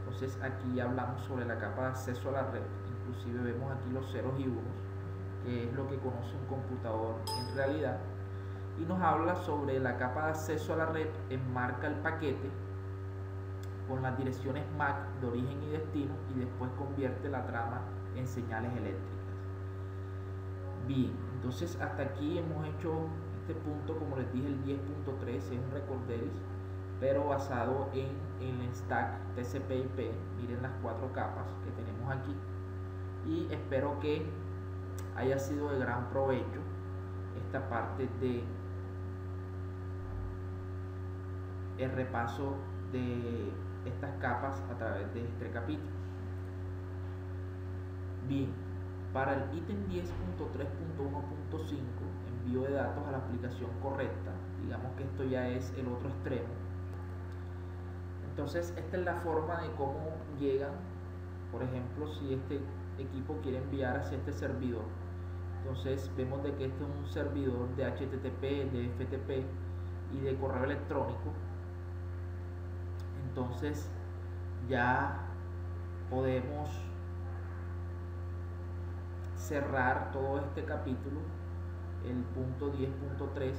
Entonces aquí ya hablamos sobre la capa de acceso a la red. Inclusive vemos aquí los ceros y unos, que es lo que conoce un computador en realidad. Y nos habla sobre la capa de acceso a la red, enmarca el paquete con las direcciones MAC de origen y destino y después convierte la trama en señales eléctricas. Bien, entonces hasta aquí hemos hecho este punto. Como les dije, el 10.3 es un recorderis, pero basado en el stack TCP/IP. Miren las 4 capas que tenemos aquí y espero que haya sido de gran provecho esta parte de el repaso de estas capas a través de este capítulo. Bien, para el ítem 10.3.1.5, envío de datos a la aplicación correcta, digamos que esto ya es el otro extremo. Entonces esta es la forma de cómo llegan Por ejemplo, si este equipo quiere enviar hacia este servidor, entonces vemos de que este es un servidor de HTTP, de FTP y de correo electrónico. Entonces ya podemos cerrar todo este capítulo, el punto 10.3,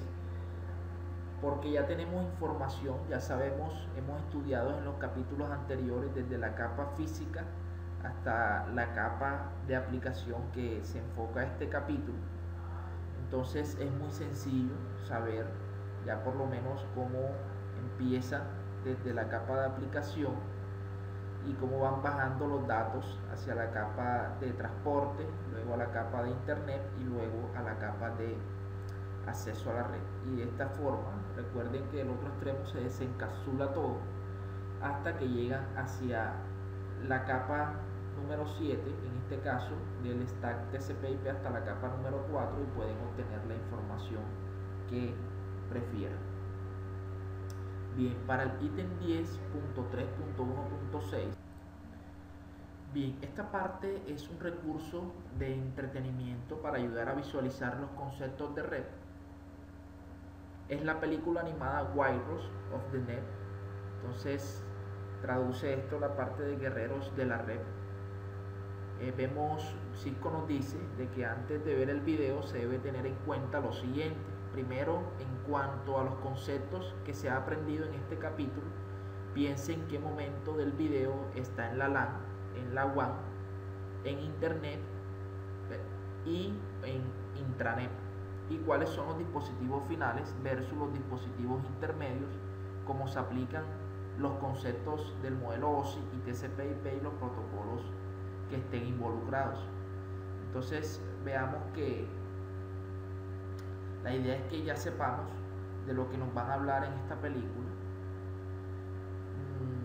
porque ya tenemos información, ya sabemos, hemos estudiado en los capítulos anteriores desde la capa física hasta la capa de aplicación que se enfoca a este capítulo. Entonces es muy sencillo saber ya por lo menos cómo empieza desde la capa de aplicación y cómo van bajando los datos hacia la capa de transporte, luego a la capa de internet y luego a la capa de acceso a la red. Y de esta forma, recuerden que el otro extremo se desencapsula todo hasta que llegan hacia la capa número 7, en este caso del stack TCP/IP hasta la capa número 4, y pueden obtener la información que prefieran. Bien, para el ítem 10.3.1.6, bien, esta parte es un recurso de entretenimiento para ayudar a visualizar los conceptos de red. Es la película animada Warriors of the Net. Entonces traduce esto la parte de guerreros de la red. Vemos, Cisco nos dice de que antes de ver el video se debe tener en cuenta lo siguiente. Primero, en cuanto a los conceptos que se ha aprendido en este capítulo, piense en qué momento del video está en la LAN, en la WAN, en internet y en intranet, y cuáles son los dispositivos finales versus los dispositivos intermedios, cómo se aplican los conceptos del modelo OSI y TCP/IP y los protocolos que estén involucrados. Entonces veamos que la idea es que ya sepamos de lo que nos van a hablar en esta película.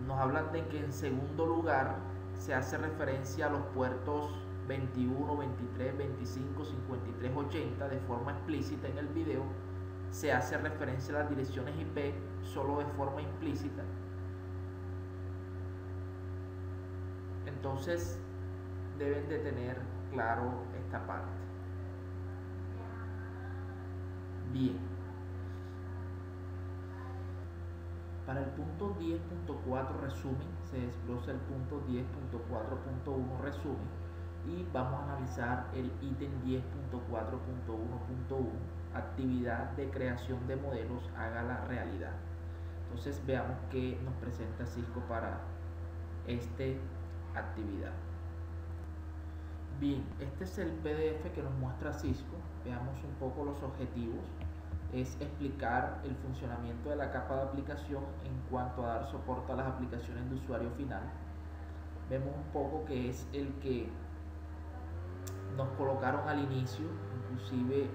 Nos hablan de que en segundo lugar se hace referencia a los puertos 21, 23, 25, 53, 80 de forma explícita en el video. Se hace referencia a las direcciones IP solo de forma implícita. Entonces deben de tener claro esta parte. Bien, para el punto 10.4 resumen, se desglosa el punto 10.4.1 resumen y vamos a analizar el ítem 10.4.1.1, actividad de creación de modelos, haga la realidad. Entonces veamos qué nos presenta Cisco para esta actividad. Bien, este es el PDF que nos muestra Cisco. Veamos un poco los objetivos. Es explicar el funcionamiento de la capa de aplicación en cuanto a dar soporte a las aplicaciones de usuario final. Vemos un poco que es el que nos colocaron al inicio, inclusive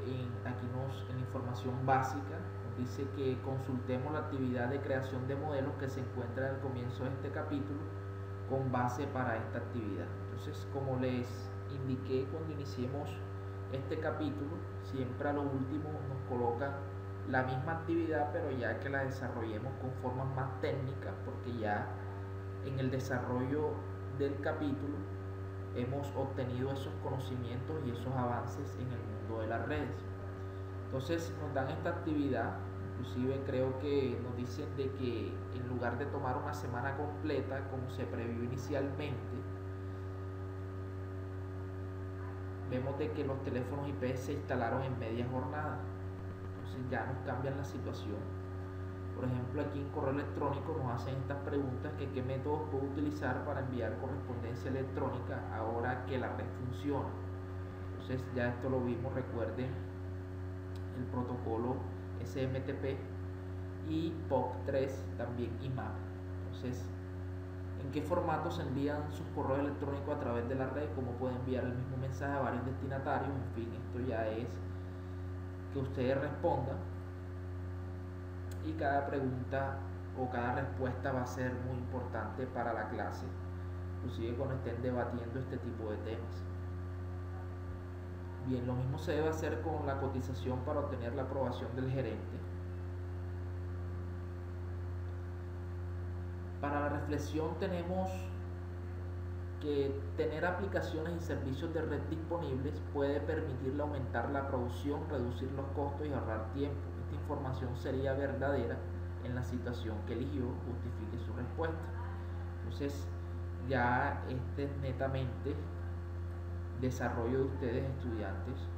aquí en información básica nos dice que consultemos la actividad de creación de modelos que se encuentra en el comienzo de este capítulo con base para esta actividad. Entonces, como les indiqué cuando iniciemos este capítulo, siempre a lo último nos colocan la misma actividad, pero ya que la desarrollemos con formas más técnicas, porque ya en el desarrollo del capítulo hemos obtenido esos conocimientos y esos avances en el mundo de las redes. Entonces nos dan esta actividad, inclusive creo que nos dicen de que en lugar de tomar una semana completa como se previó inicialmente, vemos de que los teléfonos IP se instalaron en media jornada. Entonces ya nos cambian la situación. Por ejemplo, aquí en correo electrónico nos hacen estas preguntas, que qué métodos puedo utilizar para enviar correspondencia electrónica ahora que la red funciona. Entonces ya esto lo vimos, recuerden el protocolo SMTP y POP3 también IMAP. Entonces, ¿en qué formato se envían sus correos electrónicos a través de la red? ¿Cómo pueden enviar el mismo mensaje a varios destinatarios? En fin, esto ya es que ustedes respondan, y cada pregunta o cada respuesta va a ser muy importante para la clase, inclusive cuando estén debatiendo este tipo de temas. Bien, lo mismo se debe hacer con la cotización para obtener la aprobación del gerente. Para la reflexión tenemos que tener aplicaciones y servicios de red disponibles puede permitirle aumentar la producción, reducir los costos y ahorrar tiempo. Esta información sería verdadera en la situación que eligió, justifique su respuesta. Entonces, ya este es netamente desarrollo de ustedes, estudiantes,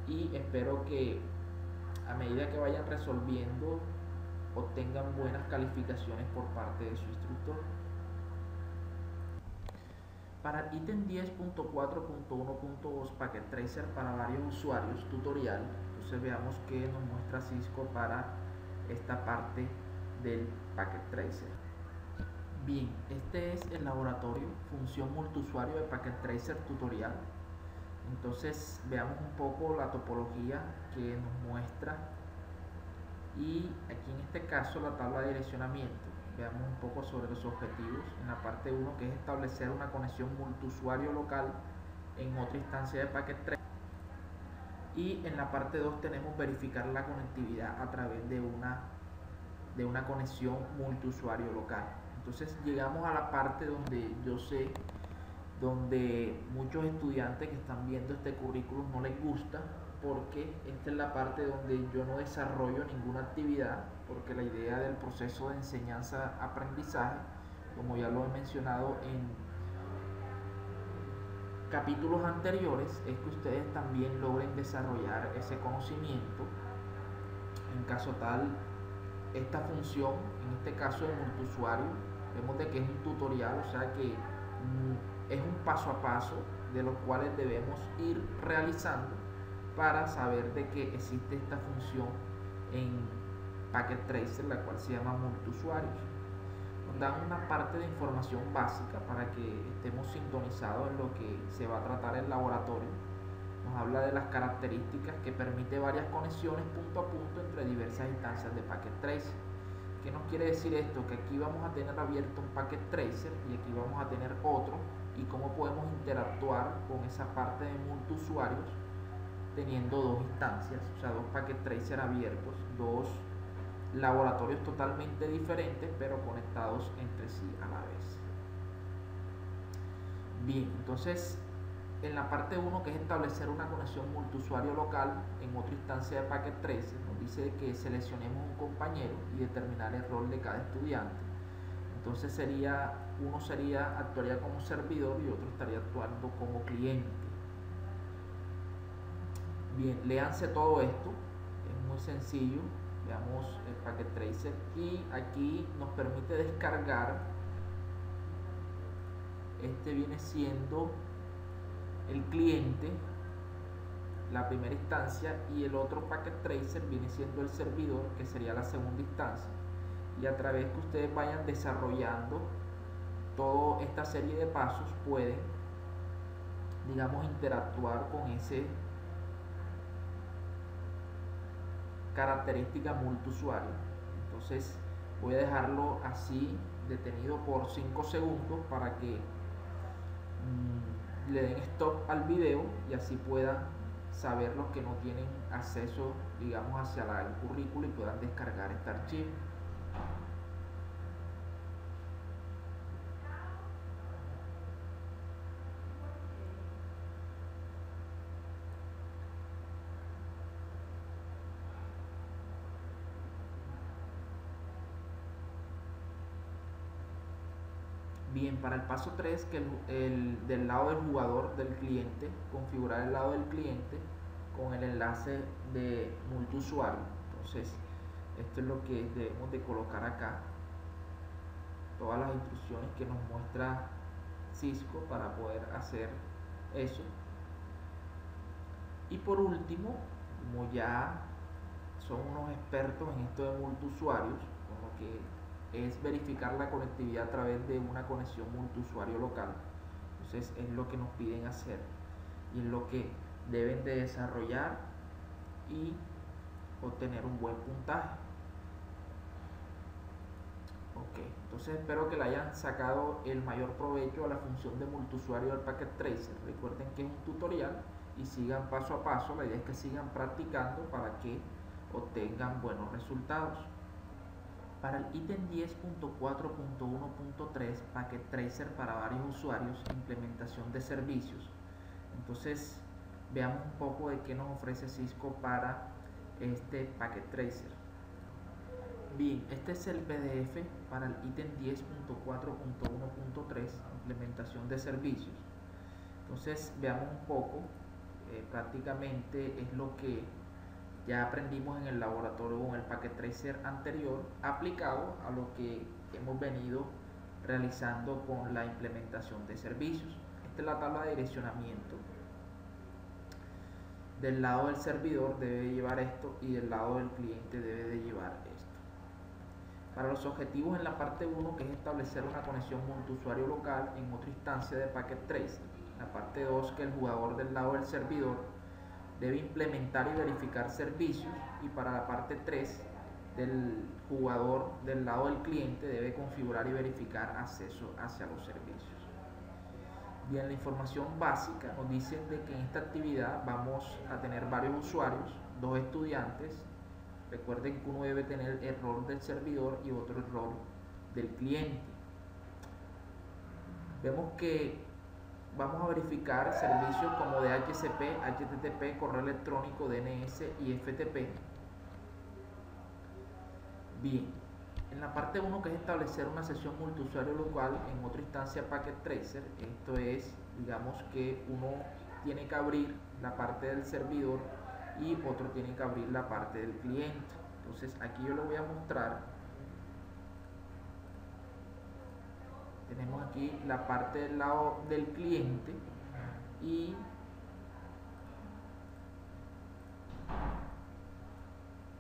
y espero que a medida que vayan resolviendo obtengan buenas calificaciones por parte de su instructor. Para el ítem 10.4.1.2 Packet Tracer para varios usuarios tutorial, entonces veamos qué nos muestra Cisco para esta parte del Packet Tracer. Bien, este es el laboratorio función multiusuario de Packet Tracer tutorial. Entonces veamos un poco la topología que nos muestra, y aquí en este caso la tabla de direccionamiento. Veamos un poco sobre los objetivos en la parte 1, que es establecer una conexión multiusuario local en otra instancia de Packet Tracer, y en la parte 2 tenemos verificar la conectividad a través de una conexión multiusuario local. Entonces llegamos a la parte donde yo sé donde muchos estudiantes que están viendo este currículum no les gusta, porque esta es la parte donde yo no desarrollo ninguna actividad, porque la idea del proceso de enseñanza-aprendizaje, como ya lo he mencionado en capítulos anteriores, es que ustedes también logren desarrollar ese conocimiento. En caso tal, esta función, en este caso de multiusuario, vemos de que es un tutorial, o sea que es un paso a paso de los cuales debemos ir realizando para saber de que existe esta función en Packet Tracer, la cual se llama multiusuarios. Nos dan una parte de información básica para que estemos sintonizados en lo que se va a tratar el laboratorio. Nos habla de las características que permite varias conexiones punto a punto entre diversas instancias de Packet Tracer. ¿Qué nos quiere decir esto? Que aquí vamos a tener abierto un Packet Tracer y aquí vamos a tener otro, y cómo podemos interactuar con esa parte de multiusuarios teniendo dos instancias, o sea, dos Packet Tracer abiertos, dos laboratorios totalmente diferentes pero conectados entre sí a la vez. Bien, entonces en la parte 1, que es establecer una conexión multiusuario local en otra instancia de Packet Tracer, nos dice que seleccionemos un compañero y determinar el rol de cada estudiante. Entonces uno actuaría como servidor y otro estaría actuando como cliente. Bien, léanse todo esto, es muy sencillo. Veamos el Packet Tracer, y aquí nos permite descargar. Este viene siendo el cliente, la primera instancia, y el otro Packet Tracer viene siendo el servidor, que sería la segunda instancia. Y a través que ustedes vayan desarrollando toda esta serie de pasos, pueden, digamos, interactuar con ese característica multiusuario. Entonces voy a dejarlo así detenido por 5 segundos para que le den stop al video y así puedan saber los que no tienen acceso, digamos, hacia el currículo, y puedan descargar este archivo. Bien, para el paso 3, que del lado del jugador del cliente, configurar el lado del cliente con el enlace de multiusuario. Entonces, esto es lo que debemos de colocar acá, todas las instrucciones que nos muestra Cisco para poder hacer eso. Y por último, como ya son unos expertos en esto de multiusuarios, con lo que es verificar la conectividad a través de una conexión multiusuario local, entonces es lo que nos piden hacer y es lo que deben de desarrollar y obtener un buen puntaje. Ok, entonces espero que le hayan sacado el mayor provecho a la función de multiusuario del Packet Tracer. Recuerden que es un tutorial y sigan paso a paso. La idea es que sigan practicando para que obtengan buenos resultados. Para el ítem 10.4.1.3, Packet Tracer para varios usuarios, implementación de servicios. Entonces, veamos un poco de qué nos ofrece Cisco para este Packet Tracer. Bien, este es el PDF para el ítem 10.4.1.3, implementación de servicios. Entonces, veamos un poco, prácticamente es lo que ya aprendimos en el laboratorio con el Packet Tracer anterior, aplicado a lo que hemos venido realizando con la implementación de servicios. Esta es la tabla de direccionamiento. Del lado del servidor debe llevar esto y del lado del cliente debe de llevar esto. Para los objetivos en la parte 1, que es establecer una conexión multiusuario local en otra instancia de Packet Tracer. La parte 2, que el jugador del lado del servidor debe implementar y verificar servicios, y para la parte 3, del jugador del lado del cliente debe configurar y verificar acceso hacia los servicios. Bien, la información básica nos dice de que en esta actividad vamos a tener varios usuarios, 2 estudiantes. Recuerden que uno debe tener el rol del servidor y otro el rol del cliente. Vemos que vamos a verificar servicios como DHCP, HTTP, correo electrónico, DNS y FTP. Bien, en la parte 1, que es establecer una sesión multiusuario local en otra instancia Packet Tracer, esto es, digamos que uno tiene que abrir la parte del servidor y otro tiene que abrir la parte del cliente. Entonces aquí yo lo voy a mostrar. Tenemos aquí la parte del lado del cliente y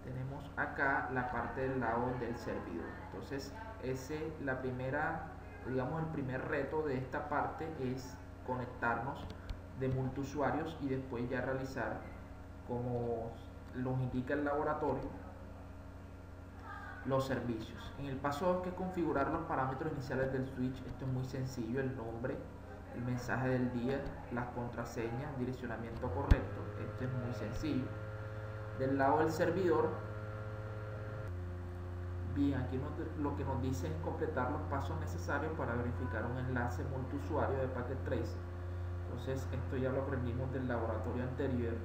tenemos acá la parte del lado del servidor. Entonces la primera, digamos, el primer reto de esta parte es conectarnos de multiusuarios y después ya realizar, como nos indica el laboratorio, los servicios. En el paso 2, que es configurar los parámetros iniciales del switch, esto es muy sencillo: el nombre, el mensaje del día, las contraseñas, direccionamiento correcto. Esto es muy sencillo. Del lado del servidor, bien, aquí lo que nos dice es completar los pasos necesarios para verificar un enlace multiusuario de Packet Tracer. Entonces esto ya lo aprendimos del laboratorio anterior.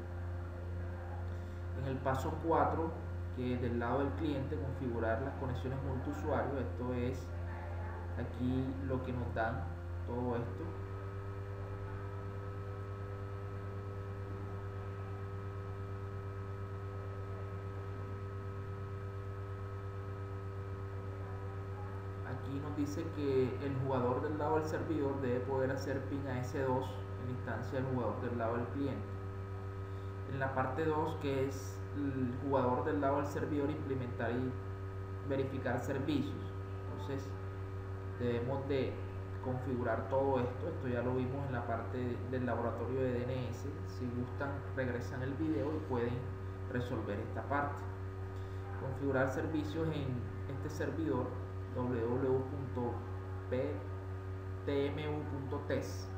En el paso 4, que del lado del cliente, configurar las conexiones multiusuario. Esto es aquí lo que nos dan todo esto. Aquí nos dice que el jugador del lado del servidor debe poder hacer ping a S2 en la instancia del jugador del lado del cliente. En la parte 2, que es el jugador del lado del servidor, implementar y verificar servicios. Entonces debemos de configurar todo esto. Esto ya lo vimos en la parte del laboratorio de DNS. Si gustan, regresan el video y pueden resolver esta parte. Configurar servicios en este servidor www.ptmu.test.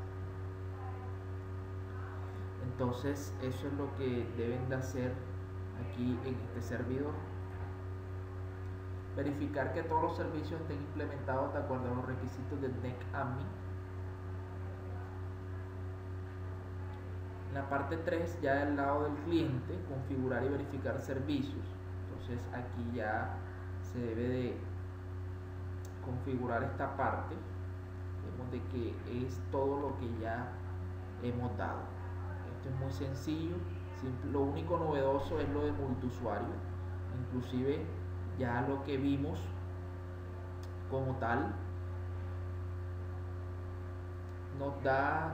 Entonces eso es lo que deben de hacer aquí en este servidor. Verificar que todos los servicios estén implementados de acuerdo a los requisitos del NEC-AMI. En la parte 3, ya del lado del cliente, configurar y verificar servicios. Entonces aquí ya se debe de configurar esta parte. Vemos de que es todo lo que ya hemos dado. Esto es muy sencillo. Lo único novedoso es lo de multiusuario. Inclusive ya lo que vimos como tal nos da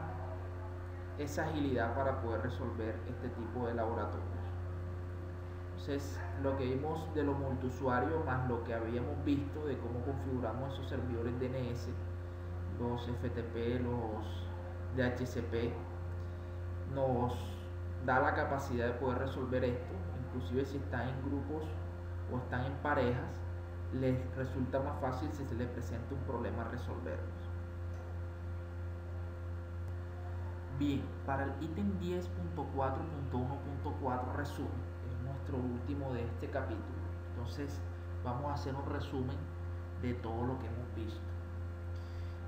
esa agilidad para poder resolver este tipo de laboratorios. Entonces, lo que vimos de los multiusuarios más lo que habíamos visto de cómo configuramos esos servidores DNS, los FTP, los DHCP, nos da la capacidad de poder resolver esto. Inclusive si están en grupos o están en parejas, les resulta más fácil si se les presenta un problema resolverlos. Bien, para el ítem 10.4.1.4 resumen, es nuestro último de este capítulo. Entonces vamos a hacer un resumen de todo lo que hemos visto.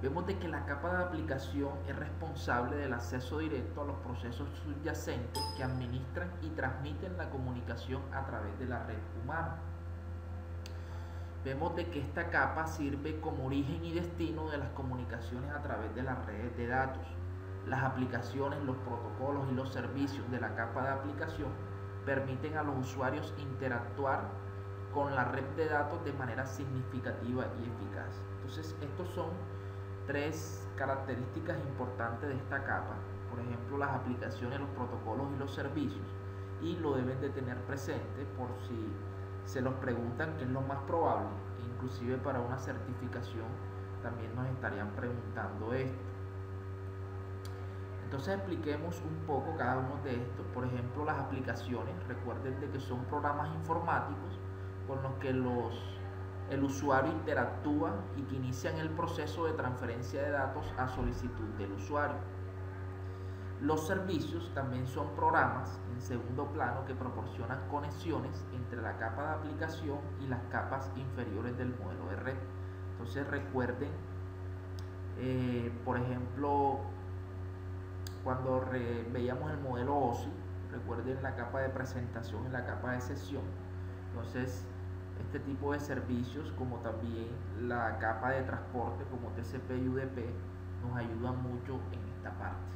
Vemos de que la capa de aplicación es responsable del acceso directo a los procesos subyacentes que administran y transmiten la comunicación a través de la red humana. Vemos de que esta capa sirve como origen y destino de las comunicaciones a través de las redes de datos. Las aplicaciones, los protocolos y los servicios de la capa de aplicación permiten a los usuarios interactuar con la red de datos de manera significativa y eficaz. Entonces, estos son tres características importantes de esta capa. Por ejemplo, las aplicaciones, los protocolos y los servicios, y lo deben de tener presente por si se los preguntan, que es lo más probable, e inclusive para una certificación también nos estarían preguntando esto. Entonces expliquemos un poco cada uno de estos. Por ejemplo, las aplicaciones, recuerden de que son programas informáticos con los que el usuario interactúa y que inician el proceso de transferencia de datos a solicitud del usuario. Los servicios también son programas en segundo plano que proporcionan conexiones entre la capa de aplicación y las capas inferiores del modelo de red. Entonces recuerden, por ejemplo, cuando veíamos el modelo OSI, recuerden la capa de presentación y la capa de sesión. Entonces, este tipo de servicios, como también la capa de transporte como TCP y UDP, nos ayudan mucho en esta parte.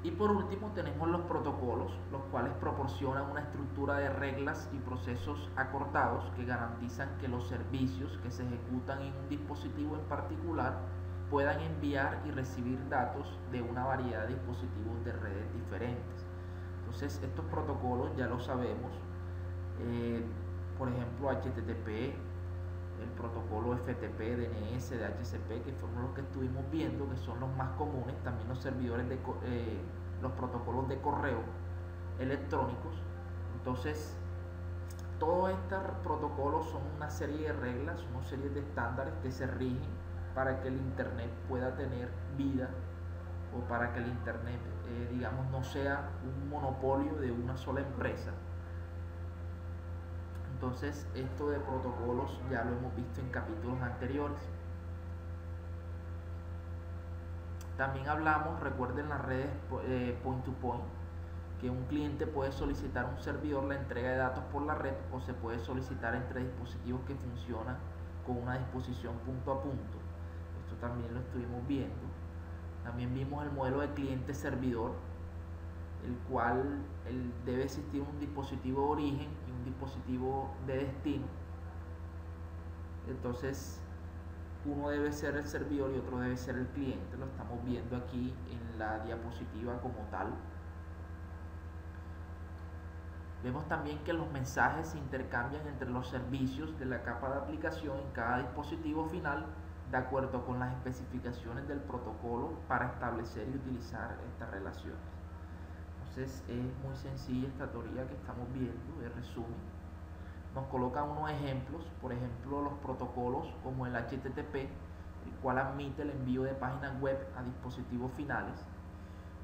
Y por último tenemos los protocolos, los cuales proporcionan una estructura de reglas y procesos acordados que garantizan que los servicios que se ejecutan en un dispositivo en particular puedan enviar y recibir datos de una variedad de dispositivos de redes diferentes. Entonces, estos protocolos ya lo sabemos, por ejemplo HTTP, el protocolo FTP, DNS, DHCP, que fueron los que estuvimos viendo, que son los más comunes. También los servidores de los protocolos de correo electrónicos. Entonces, todos estos protocolos son una serie de reglas, una serie de estándares que se rigen para que el internet pueda tener vida, o para que el internet, digamos, no sea un monopolio de una sola empresa. Entonces, esto de protocolos ya lo hemos visto en capítulos anteriores. También hablamos, recuerden las redes point to point, que un cliente puede solicitar a un servidor la entrega de datos por la red, o se puede solicitar entre dispositivos que funcionan con una disposición punto a punto. Esto también lo estuvimos viendo. También vimos el modelo de cliente-servidor, el cual debe existir un dispositivo de origen y un dispositivo de destino. Entonces, uno debe ser el servidor y otro debe ser el cliente. Lo estamos viendo aquí en la diapositiva como tal. Vemos también que los mensajes se intercambian entre los servicios de la capa de aplicación en cada dispositivo final, de acuerdo con las especificaciones del protocolo para establecer y utilizar estas relaciones. Entonces, es muy sencilla esta teoría que estamos viendo de resumen. Nos colocan unos ejemplos, por ejemplo, los protocolos como el HTTP, el cual admite el envío de páginas web a dispositivos finales.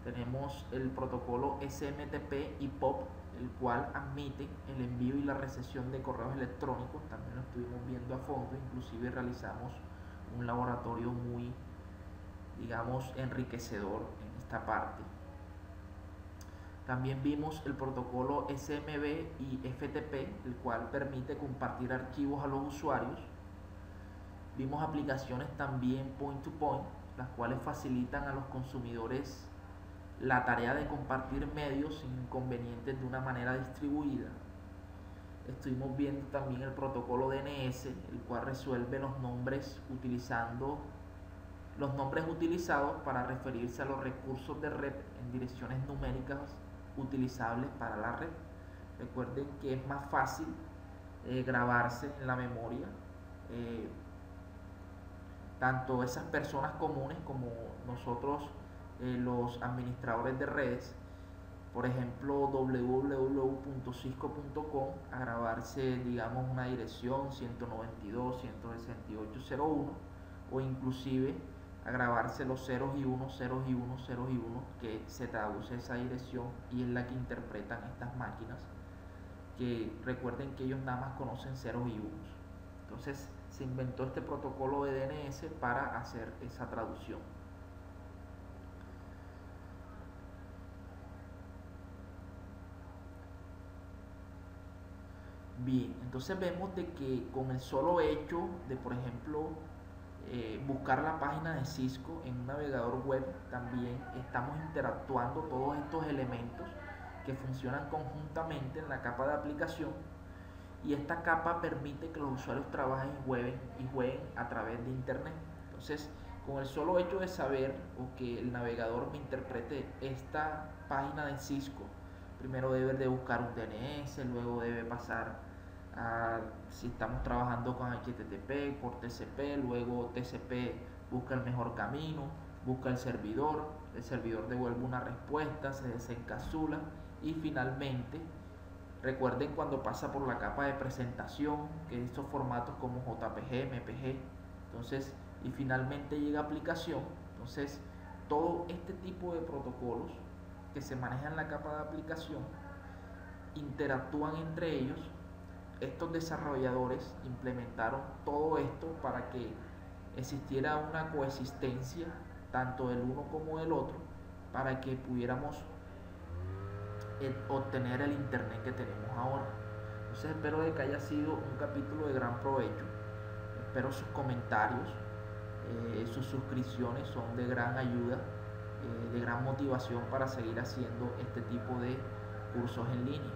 Tenemos el protocolo SMTP y POP, el cual admite el envío y la recepción de correos electrónicos. También lo estuvimos viendo a fondo, inclusive realizamos un laboratorio muy, digamos, enriquecedor en esta parte. También vimos el protocolo SMB y FTP, el cual permite compartir archivos a los usuarios. Vimos aplicaciones también point to point, las cuales facilitan a los consumidores la tarea de compartir medios sin inconvenientes de una manera distribuida. Estuvimos viendo también el protocolo DNS, el cual resuelve los nombres utilizados para referirse a los recursos de red en direcciones numéricas utilizables para la red. Recuerden que es más fácil grabarse en la memoria tanto esas personas comunes como nosotros, los administradores de redes. Por ejemplo, www.cisco.com, a grabarse, digamos, una dirección 192.168.01, o inclusive a grabarse los ceros y unos, ceros y unos, ceros y unos, que se traduce esa dirección y es la que interpretan estas máquinas que recuerden que ellos nada más conocen ceros y unos. Entonces se inventó este protocolo de DNS para hacer esa traducción. Bien, entonces vemos de que con el solo hecho de, por ejemplo, buscar la página de Cisco en un navegador web, también estamos interactuando todos estos elementos que funcionan conjuntamente en la capa de aplicación, y esta capa permite que los usuarios trabajen y jueguen a través de internet. Entonces, con el solo hecho de saber o que el navegador me interprete esta página de Cisco, primero debe de buscar un DNS, luego debe pasar a, si estamos trabajando con HTTP, por TCP, luego TCP busca el mejor camino, busca el servidor devuelve una respuesta, se desencapsula y finalmente recuerden cuando pasa por la capa de presentación, que estos formatos como JPG, MPG, entonces, y finalmente llega a aplicación. Entonces, todo este tipo de protocolos que se manejan en la capa de aplicación interactúan entre ellos. Estos desarrolladores implementaron todo esto para que existiera una coexistencia tanto del uno como del otro, para que pudiéramos obtener el internet que tenemos ahora. Entonces espero de que haya sido un capítulo de gran provecho. Espero sus comentarios, sus suscripciones son de gran ayuda, de gran motivación para seguir haciendo este tipo de cursos en línea.